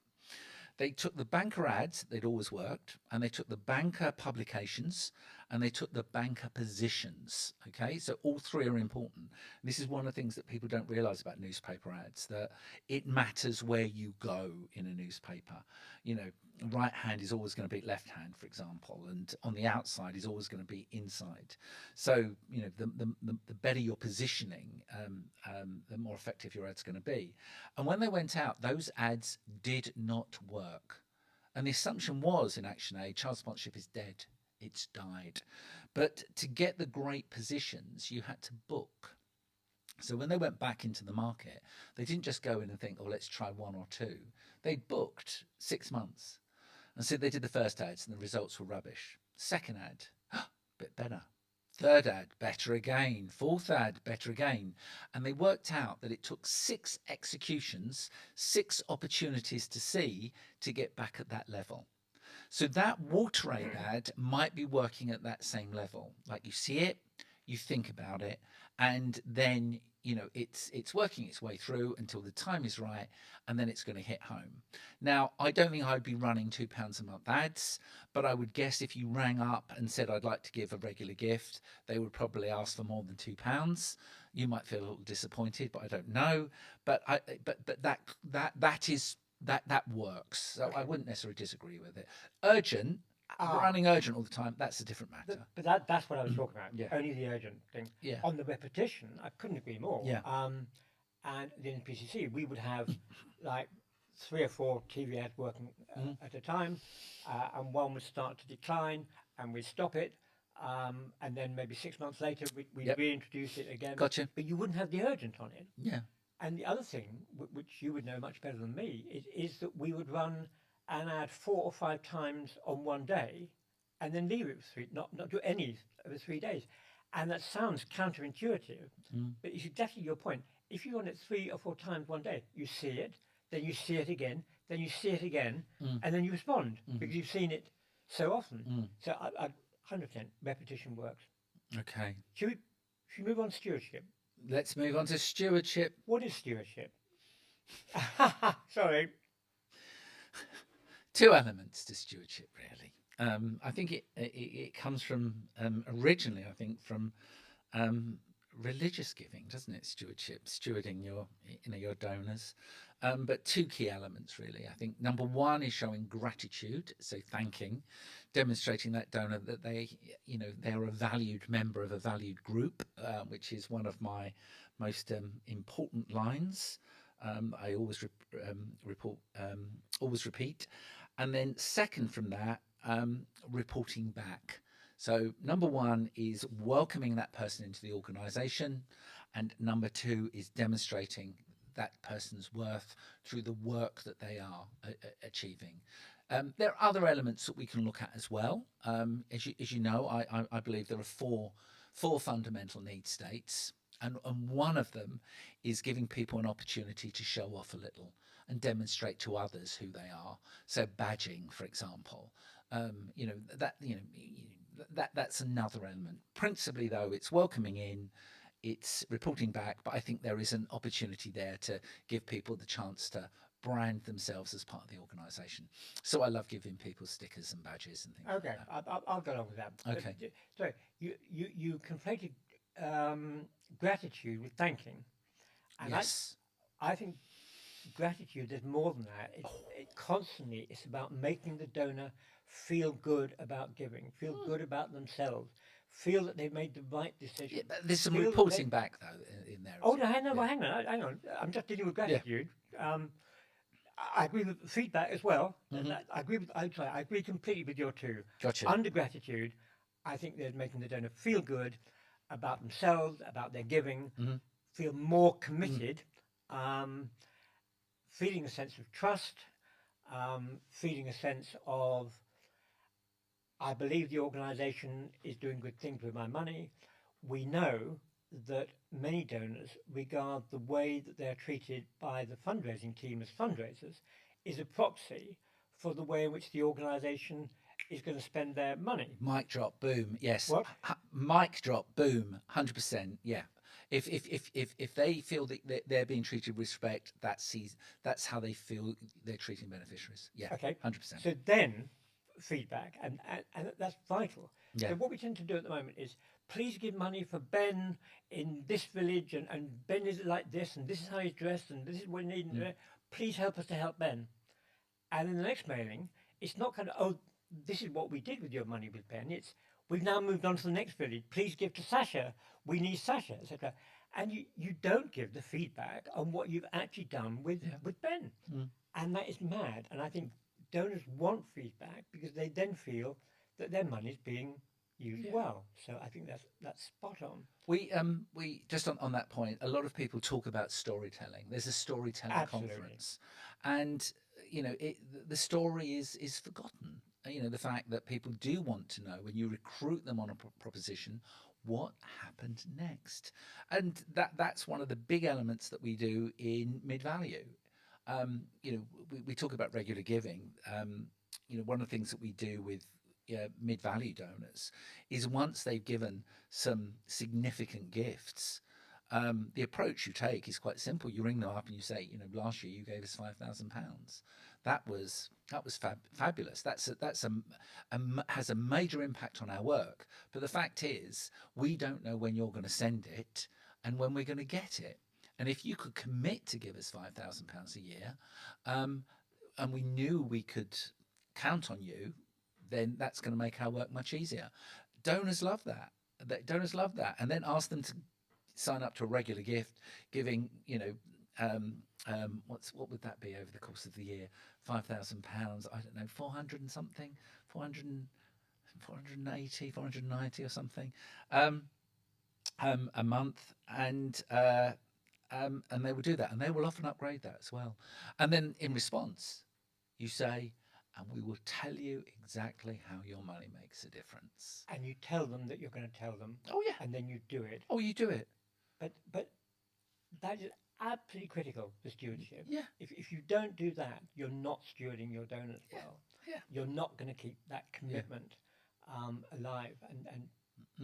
they took the banker ads, they'd always worked, and they took the banker publications, and they took the banker positions. Okay, so all three are important. This is one of the things that people don't realize about newspaper ads, that it matters where you go in a newspaper. Right hand is always going to beat left hand, for example, and on the outside is always going to be inside. So the better your positioning, the more effective your ad's going to be. And when they went out, those ads did not work, and the assumption was in ActionAid, child sponsorship is dead. It's died. But to get the great positions, you had to book. So when they went back into the market, they didn't just go in and think, oh, let's try one or two. They booked 6 months. And so they did the first ads and the results were rubbish. Second ad, bit better. Third ad, better again. Fourth ad, better again. And they worked out that it took 6 executions, 6 opportunities to see to get back at that level. So that water aid ad might be working at that same level. Like you see it, you think about it, and then it's working its way through until the time is right, and then it's going to hit home. Now, I don't think I'd be running £2 a month ads, but I would guess if you rang up and said I'd like to give a regular gift, they would probably ask for more than £2. You might feel a little disappointed, but I don't know. But that works. So I wouldn't necessarily disagree with it. Urgent, running urgent all the time, that's a different matter. But that's what I was talking about. Yeah. Only the urgent thing. Yeah. On the repetition, I couldn't agree more. Yeah. And in PCC, we would have like 3 or 4 TV ads working at a time, and one would start to decline, and we'd stop it. And then maybe 6 months later, we'd reintroduce it again. Gotcha. But you wouldn't have the urgent on it. Yeah. And the other thing, which you would know much better than me, is that we would run an ad 4 or 5 times on one day, and then leave it for 3, not do any over 3 days. And that sounds counterintuitive, but it's exactly your point. If you run it 3 or 4 times one day, you see it, then you see it again, then you see it again, and then you respond because you've seen it so often. So I 100% repetition works. Okay. Should we move on to stewardship? Let's move on to stewardship. What is stewardship? Sorry. 2 elements to stewardship, really. I think it comes from originally, I think, from religious giving, doesn't it? Stewardship, stewarding your donors. But 2 key elements, really. I think number 1 is showing gratitude, so thanking, demonstrating that donor that they're a valued member of a valued group, which is one of my most important lines. I always always repeat. And then second from that, reporting back. So number 1 is welcoming that person into the organisation, and number 2 is demonstrating that person's worth through the work that they are achieving. There are other elements that we can look at as well. As you know, I believe there are four fundamental need states, and one of them is giving people an opportunity to show off a little and demonstrate to others who they are. So badging, for example, that's another element. Principally, though, it's welcoming in, it's reporting back, but I think there is an opportunity there to give people the chance to brand themselves as part of the organisation. So I love giving people stickers and badges and things. Okay, like that. I'll go along with that. Okay. So you conflated gratitude with thanking, and Yes. I think gratitude is more than that. It constantly it's about making the donor feel good about giving, feel good about themselves, feel that they've made the right decision. Yeah, but there's some Feel that reporting back though in there. Oh, as no, well. hang on, Yeah. hang on. I'm just dealing with gratitude. I agree with feedback as well. I agree with. I agree completely with your two. Gotcha. Under gratitude, I think they're making the donor feel good about themselves, about their giving, feel more committed, feeling a sense of trust, feeling a sense of I believe the organisation is doing good things with my money. We know that many donors regard the way that they're treated by the fundraising team as fundraisers is a proxy for the way in which the organisation is going to spend their money. Mic drop, boom. Yes. What? Mic drop, boom. 100%. Yeah. If they feel that they're being treated with respect, that's how they feel they're treating beneficiaries. Yeah. Okay. 100%. So then feedback, and that's vital. Yeah. So what we tend to do at the moment is, please give money for Ben in this village, and Ben is like this, and this is how he's dressed, and this is what he needs. Please help us to help Ben. And in the next mailing, it's not kind of, oh, this is what we did with your money with Ben. It's, we've now moved on to the next village. Please give to Sasha. We need Sasha, etc. And you don't give the feedback on what you've actually done with Ben. And that is mad. And I think donors want feedback because they then feel that their money is being used well. So I think that's spot on. We just on that point, a lot of people talk about storytelling. There's a storytelling conference, and the story is forgotten. The fact that people do want to know when you recruit them on a proposition, what happened next, and that's one of the big elements that we do in mid-value. We talk about regular giving. One of the things that we do with mid-value donors is once they've given some significant gifts, the approach you take is quite simple. You ring them up and you say, last year you gave us £5,000. That was fabulous. That's has a major impact on our work. But the fact is, we don't know when you're going to send it and when we're going to get it. And if you could commit to give us £5,000 a year, and we knew we could count on you, then that's going to make our work much easier. Donors love that. Donors love that, and then ask them to sign up to a regular gift, giving what would that be over the course of the year? £5,000. I don't know, 400 and something, 480, 490 or something, a month, and they will do that, and they will often upgrade that as well. And then in response, you say, and we will tell you exactly how your money makes a difference. And you tell them that you're going to tell them. Oh yeah. And then you do it. Oh, you do it. But that is absolutely critical for stewardship. Yeah. If you don't do that, you're not stewarding your donors well. Yeah. You're not going to keep that commitment alive. And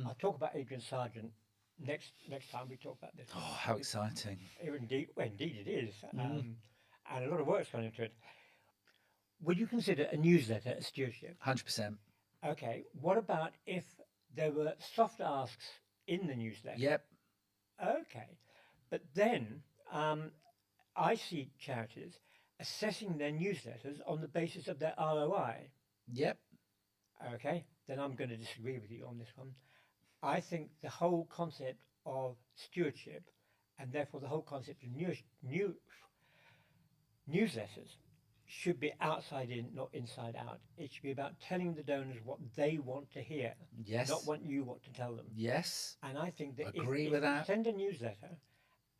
I'll talk about Adrian Sargent next time we talk about this. Oh, how exciting! Indeed it is. And a lot of work's gone into it. Would you consider a newsletter a stewardship? 100%. Okay. What about if there were soft asks in the newsletter? Yep. Okay. But then I see charities assessing their newsletters on the basis of their ROI. Yep. Okay. Then I'm going to disagree with you on this one. I think the whole concept of stewardship, and therefore the whole concept of newsletters, should be outside in, not inside out. It should be about telling the donors what they want to hear, Yes. not what you want to tell them. Yes. And I think that Agree if with you that. send a newsletter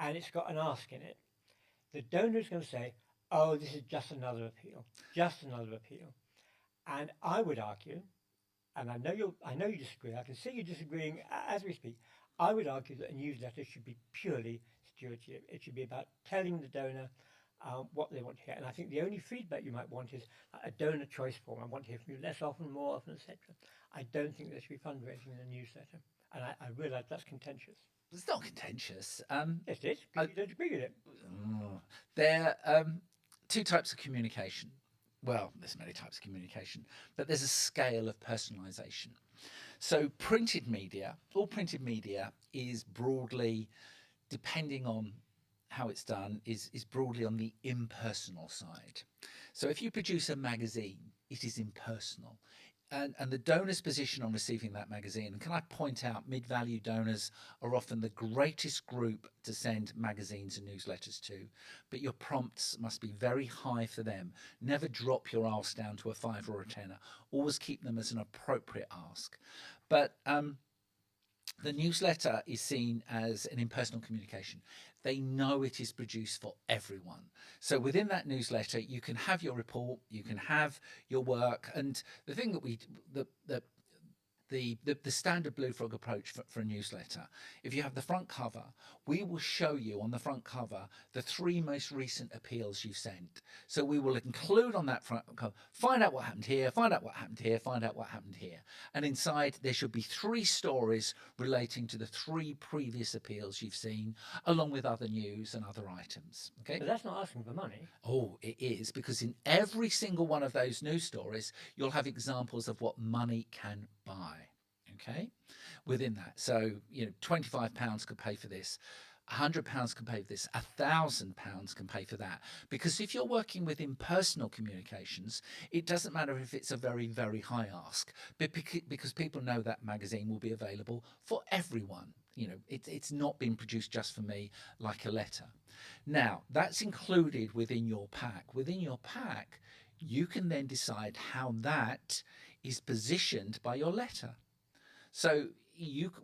and it's got an ask in it, the donor is going to say, oh, this is just another appeal, just another appeal. And I would argue, and I know you disagree, I can see you disagreeing as we speak, I would argue that a newsletter should be purely stewardship. It should be about telling the donor what they want to hear. And I think the only feedback you might want is a donor choice form. I want to hear from you less often, more often, etc. I don't think there should be fundraising in a newsletter. And I realise that's contentious. It's not contentious. Yes, it is. You don't agree with it. There are two types of communication. Well, there's many types of communication, but there's a scale of personalisation. So all printed media is broadly, depending on how it's done, is broadly on the impersonal side. So if you produce a magazine, it is impersonal. and the donor's position on receiving that magazine. And can I point out, mid-value donors are often the greatest group to send magazines and newsletters to, but your prompts must be very high for them. Never drop your ask down to a 5 or a 10. Always keep them as an appropriate ask. But the newsletter is seen as an impersonal communication. They know it is produced for everyone. So within that newsletter, you can have your report, you can have your work. And the thing that the standard Blue Frog approach for a newsletter, if you have the front cover, we will show you on the front cover the 3 most recent appeals you've sent. So we will include on that front cover, find out what happened here, find out what happened here, find out what happened here. And inside there should be 3 stories relating to the 3 previous appeals you've seen, along with other news and other items. Okay. But that's not asking for money. Oh, it is, because in every single one of those news stories, you'll have examples of what money can buy. Okay, within that. So, £25 could pay for this, £100 can pay for this, £1,000 can pay for that. Because if you're working with impersonal communications, it doesn't matter if it's a very, very high ask, but because people know that magazine will be available for everyone. It's not been produced just for me like a letter. Now, that's included within your pack. Within your pack, you can then decide how that is positioned by your letter. So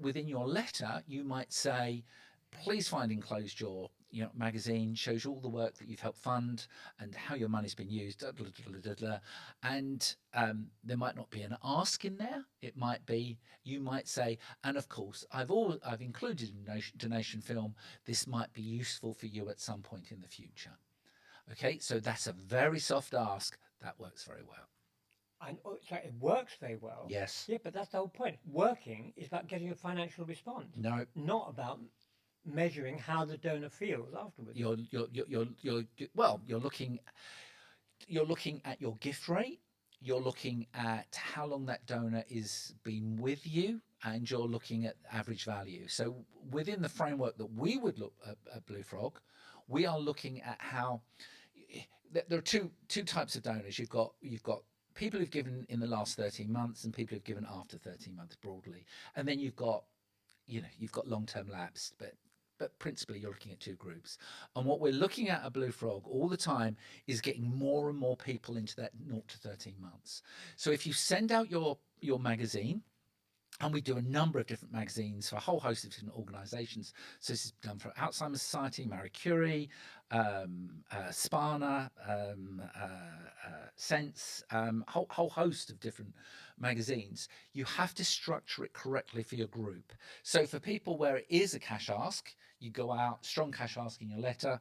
within your letter, you might say, please find enclosed your magazine, shows you all the work that you've helped fund and how your money's been used, and there might not be an ask in there. It might be, you might say, and of course, I've included a donation film. This might be useful for you at some point in the future. Okay, so that's a very soft ask. That works very well. And so it works very well. Yes. Yeah, but that's the whole point. Working is about getting a financial response. No. Not about measuring how the donor feels afterwards. You're looking at your gift rate. You're looking at how long that donor is been with you, and you're looking at average value. So within the framework that we would look at Blue Frog, we are looking at how there are two types of donors. You've got people who've given in the last 13 months and people who've given after 13 months broadly. And then you've got long-term lapsed, but principally you're looking at 2 groups. And what we're looking at Blue Frog all the time is getting more and more people into that 0 to 13 months. So if you send out your magazine, and we do a number of different magazines for a whole host of different organisations. So this is done for Alzheimer's Society, Marie Curie, Sparna, Sense, whole host of different magazines. You have to structure it correctly for your group. So for people where it is a cash ask, you go out, strong cash ask in your letter,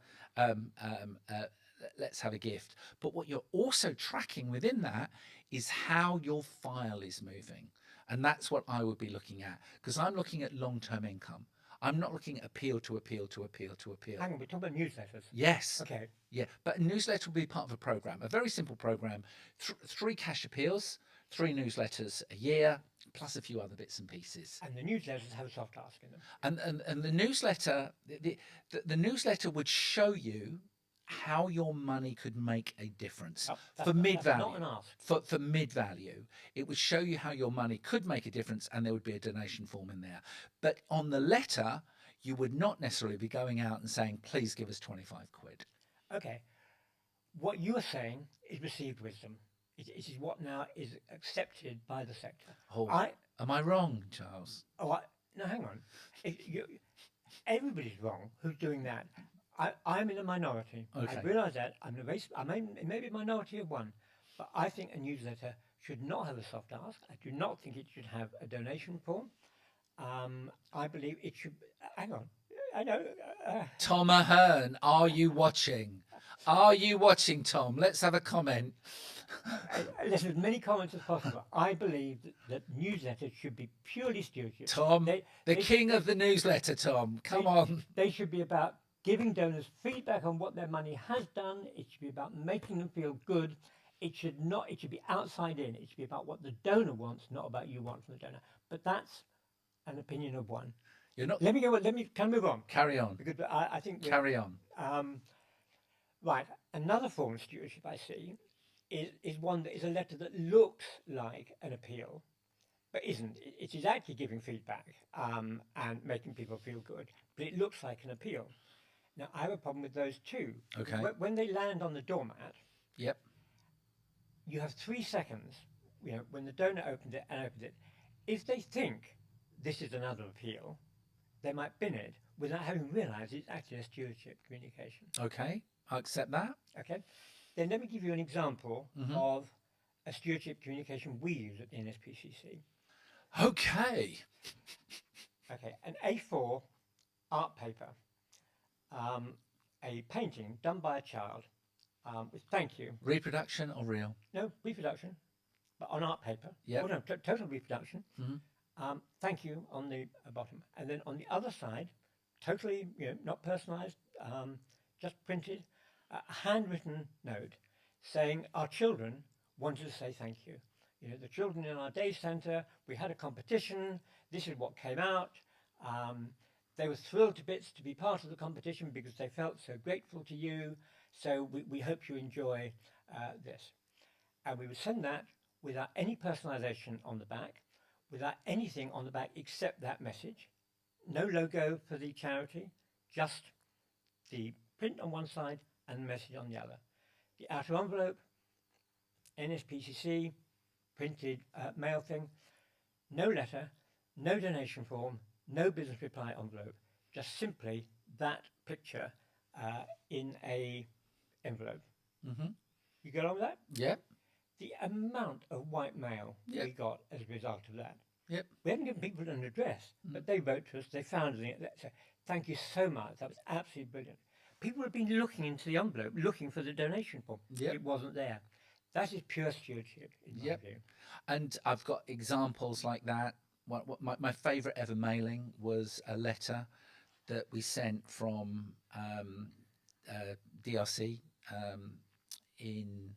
let's have a gift. But what you're also tracking within that is how your file is moving. And that's what I would be looking at, because I'm looking at long-term income. I'm not looking at appeal to appeal to appeal to appeal. Hang on, we're talking about newsletters. Yes. Okay. Yeah, but a newsletter will be part of a program, a very simple program, 3 cash appeals, 3 newsletters a year, plus a few other bits and pieces. And the newsletters have a soft ask in them. And the newsletter, the newsletter would show you how your money could make a difference for mid-value. Not an ask. For mid-value, it would show you how your money could make a difference, and there would be a donation form in there. But on the letter, you would not necessarily be going out and saying, please give us 25 quid. Okay. What you are saying is received wisdom. It is what now is accepted by the sector. Oh, am I wrong, Charles? No, hang on. Everybody's wrong who's doing that. I'm in a minority. Okay. I realise that. I'm maybe a minority of one. But I think a newsletter should not have a soft ask. I do not think it should have a donation form. I believe it should... Hang on. I know... Tom Ahern, are you watching? Are you watching, Tom? Let's have a comment. There's as many comments as possible. I believe that newsletters should be purely stewardship. Tom, the king of the newsletter, Tom. Come on. They should be about giving donors feedback on what their money has done. It should be about making them feel good. It should be outside in. It should be about what the donor wants, not about you want from the donor. But that's an opinion of one. You're not. Can I move on? Carry on. Because I think carry on. Right. Another form of stewardship I see is one that is a letter that looks like an appeal, but isn't. It is actually giving feedback and making people feel good, but it looks like an appeal. Now, I have a problem with those too. Okay. When they land on the doormat, Yep. you have 3 seconds, when the donor opens it and opens it. If they think this is another appeal, they might bin it without having realised it's actually a stewardship communication. Okay, I accept that. Okay? Then let me give you an example of a stewardship communication we use at the NSPCC. Okay. Okay, an A4 art paper, a painting done by a child with thank you. Reproduction or real? No, reproduction, but on art paper. Yep. Oh, no, total reproduction. Thank you on the bottom. And then on the other side, totally, not personalised, just printed, a handwritten note saying our children wanted to say thank you. The children in our day centre, we had a competition, this is what came out. They were thrilled to bits to be part of the competition because they felt so grateful to you. So we hope you enjoy this. And we would send that without any personalisation on the back, without anything on the back except that message. No logo for the charity, just the print on one side and the message on the other. The outer envelope, NSPCC, printed mail thing, no letter, no donation form, no business reply envelope, just simply that picture in a envelope. You go along with that? Yep. The amount of white mail we got as a result of that. Yep. We haven't given people an address, but they wrote to us, they found it. So thank you so much. That was absolutely brilliant. People have been looking into the envelope, looking for the donation form. Yep. It wasn't there. That is pure stewardship, in my view. And I've got examples like that. My favourite ever mailing was a letter that we sent from DRC in,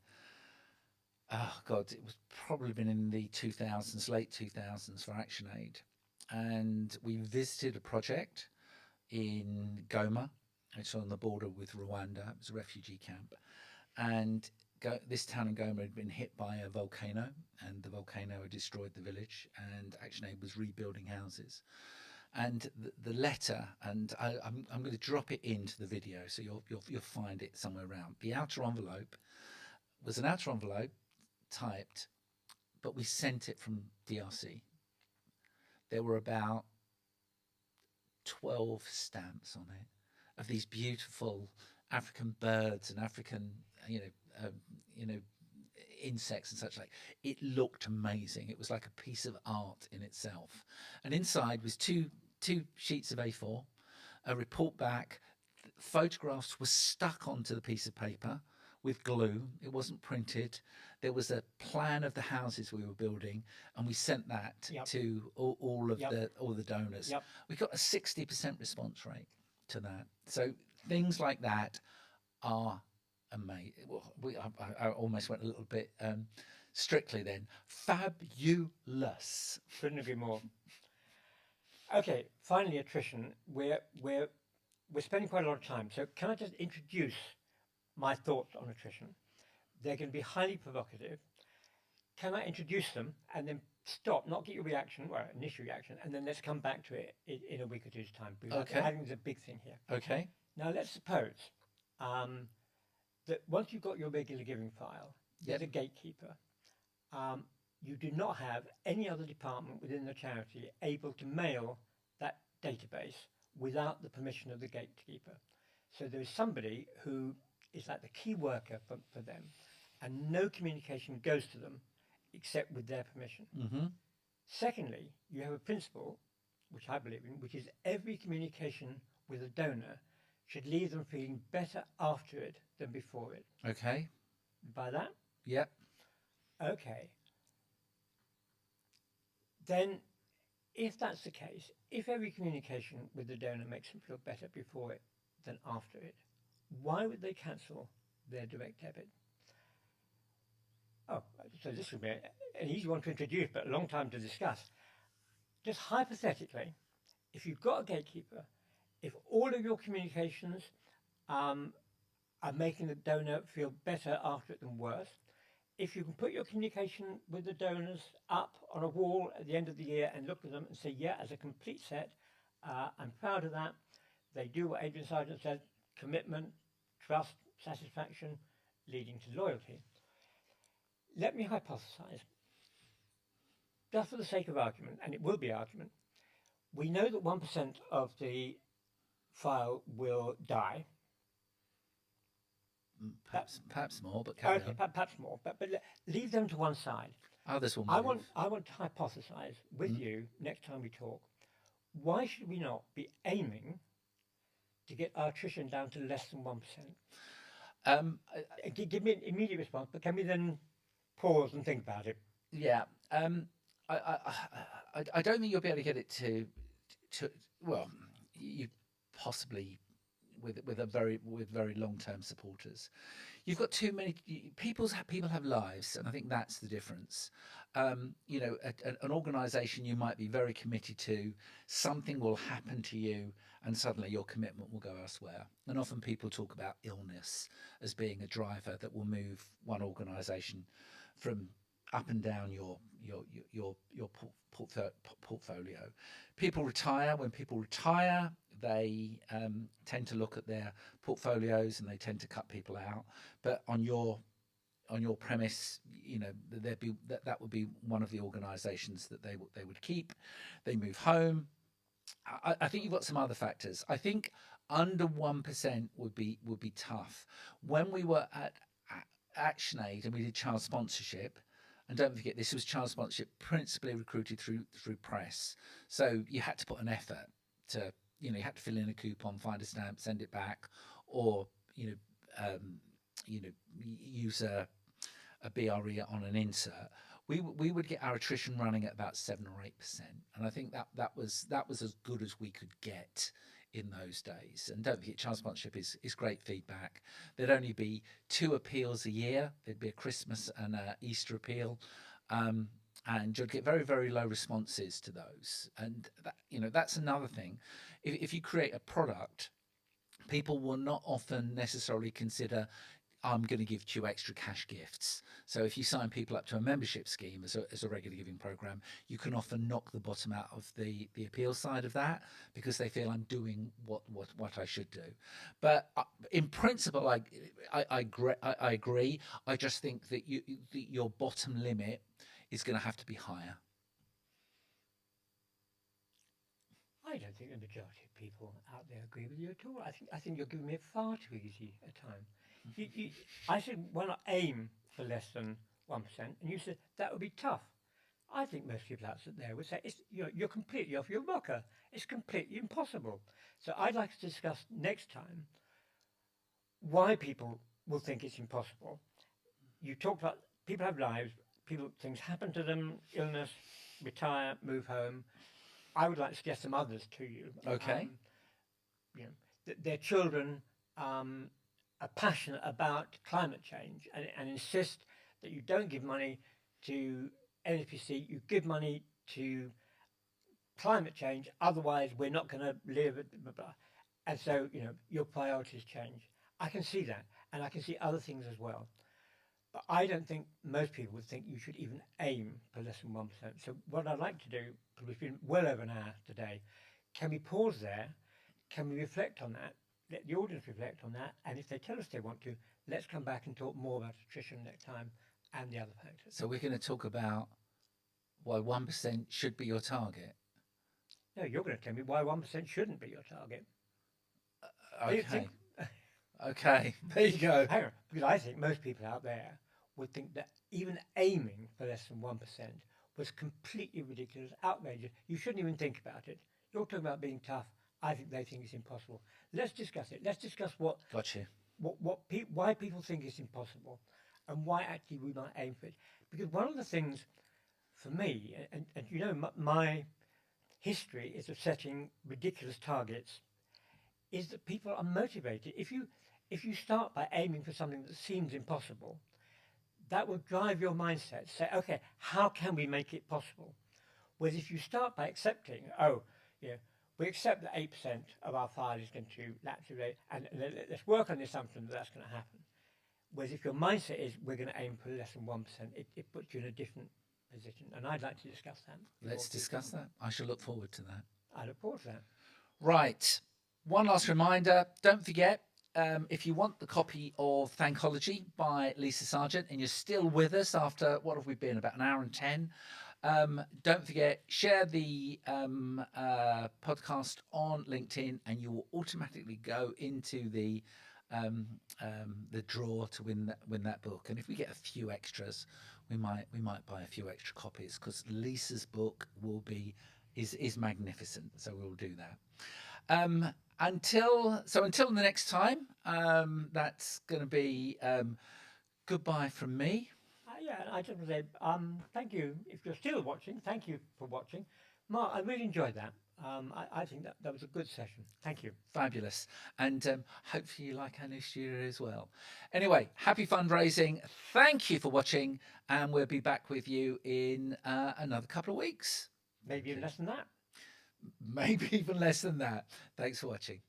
oh God, it was probably been in the 2000s, late 2000s for ActionAid. And we visited a project in Goma, which is on the border with Rwanda. It was a refugee camp. And this town in Goma had been hit by a volcano, and the volcano had destroyed the village, and ActionAid was rebuilding houses. And the letter, and I'm going to drop it into the video, so you'll find it somewhere around. The outer envelope was an outer envelope typed, but we sent it from DRC. There were about 12 stamps on it of these beautiful African birds and African, insects and such like. It looked amazing. It was like a piece of art in itself. And inside was two sheets of A4, a report back. Photographs were stuck onto the piece of paper with glue. It wasn't printed. There was a plan of the houses we were building, and we sent that to all the donors. We got a 60% response rate to that. So things like that are amazing. Well, I almost went a little bit strictly then. Fabulous. Couldn't agree more. Okay, finally, attrition. We're spending quite a lot of time. So can I just introduce my thoughts on attrition? They're going to be highly provocative. Can I introduce them and then stop, not get your reaction, well, initial reaction, and then let's come back to it in a week or two's time? Because I think there's a big thing here. Okay. Now let's suppose that once you've got your regular giving file, there's a gatekeeper. You do not have any other department within the charity able to mail that database without the permission of the gatekeeper. So there is somebody who is like the key worker for them, and no communication goes to them except with their permission. Secondly, you have a principle, which I believe in, which is every communication with a donor should leave them feeling better after it than before it. Okay. By that? Yep. Okay. Then, if that's the case, if every communication with the donor makes them feel better before it than after it, why would they cancel their direct debit? Oh, so this would be an easy one to introduce, but a long time to discuss. Just hypothetically, if you've got a gatekeeper, if all of your communications are making the donor feel better after it than worse, if you can put your communication with the donors up on a wall at the end of the year and look at them and say, yeah, as a complete set, I'm proud of that. They do what Adrian Sargent said, commitment, trust, satisfaction, leading to loyalty. Let me hypothesize, just for the sake of argument, and it will be argument, we know that 1% of the file will die. Perhaps more, but carry on. Perhaps more, but leave them to one side. Others will move. I want to hypothesize with you next time we talk. Why should we not be aiming to get our attrition down to less than 1%? Give me an immediate response, but can we then pause and think about it? Yeah. I don't think you'll be able to get it to well, you possibly with very long-term supporters. You've got too many people have lives, and I think that's the difference. You know, an organisation you might be very committed to, something will happen to you, and suddenly your commitment will go elsewhere. And often people talk about illness as being a driver that will move one organisation from up and down your portfolio. People retire. When people retire, they tend to look at their portfolios and they tend to cut people out. But on your premise, you know, that would be one of the organisations that they would keep. They move home. I think you've got some other factors. I think under 1% would be tough. When we were at ActionAid and we did child sponsorship. And don't forget, this was child sponsorship principally recruited through press. So you had to put an effort to, you know, you had to fill in a coupon, find a stamp, send it back, or use a BRE on an insert. We would get our attrition running at about 7 or 8%, and I think that was as good as we could get in those days. And don't forget, child sponsorship is great feedback. There'd only be 2 appeals a year. There'd be a Christmas and a Easter appeal, and you'd get very, very low responses to those. And that, you know, that's another thing. If you create a product, people will not often necessarily consider, I'm going to give you extra cash gifts. So if you sign people up to a membership scheme as a regular giving program, you can often knock the bottom out of the appeal side of that because they feel I'm doing what I should do. But in principle, I agree. I just think that your bottom limit is going to have to be higher. I don't think the majority of people out there agree with you at all. I think you're giving me far too easy a time. I said, why not aim for less than 1%? And you said that would be tough. I think most people out there would say you're completely off your rocker. It's completely impossible. So I'd like to discuss next time why people will think it's impossible. You talked about people have lives, things happen to them, illness, retire, move home. I would like to suggest some others to you. Okay. Their children are passionate about climate change and insist that you don't give money to NHPC, you give money to climate change, otherwise we're not going to live, blah, blah. And so, you know, your priorities change. I can see that, and I can see other things as well. But I don't think most people would think you should even aim for less than 1%. So what I'd like to do, because we've been well over an hour today, can we pause there? Can we reflect on that? Let the audience reflect on that, and if they tell us they want to, let's come back and talk more about attrition next time and the other factors. So we're going to talk about why 1% should be your target. No, you're going to tell me why 1% shouldn't be your target. Okay. Okay, there you go. Hang on, because I think most people out there would think that even aiming for less than 1% was completely ridiculous, outrageous. You shouldn't even think about it. You're talking about being tough. I think they think it's impossible. Let's discuss it. Let's discuss why people think it's impossible and why actually we might aim for it. Because one of the things for me, and you know, my history is of setting ridiculous targets, is that people are motivated. If you start by aiming for something that seems impossible, that will drive your mindset. Say, okay, how can we make it possible? Whereas if you start by accepting, we accept that 8% of our file is going to lapse away, and let's work on the assumption that that's going to happen. Whereas if your mindset is we're going to aim for less than 1%, it puts you in a different position. And I'd like to discuss that. Let's discuss that. I shall look forward to that. I look forward to that. Right. One last reminder. Don't forget, if you want the copy of Thankology by Lisa Sargent and you're still with us after, what have we been, about an hour and 10, don't forget, share the podcast on LinkedIn and you will automatically go into the draw to win that book. And if we get a few extras, we might buy a few extra copies, because Lisa's book is magnificent. So we'll do that. Until the next time, that's going to be goodbye from me. Yeah, I just want to say thank you. If you're still watching, thank you for watching. Mark, I really enjoyed that. I think that was a good session. Thank you. Fabulous. And hopefully you like our new studio as well. Anyway, happy fundraising. Thank you for watching. And we'll be back with you in another couple of weeks. Maybe even less than that. Maybe even less than that. Thanks for watching.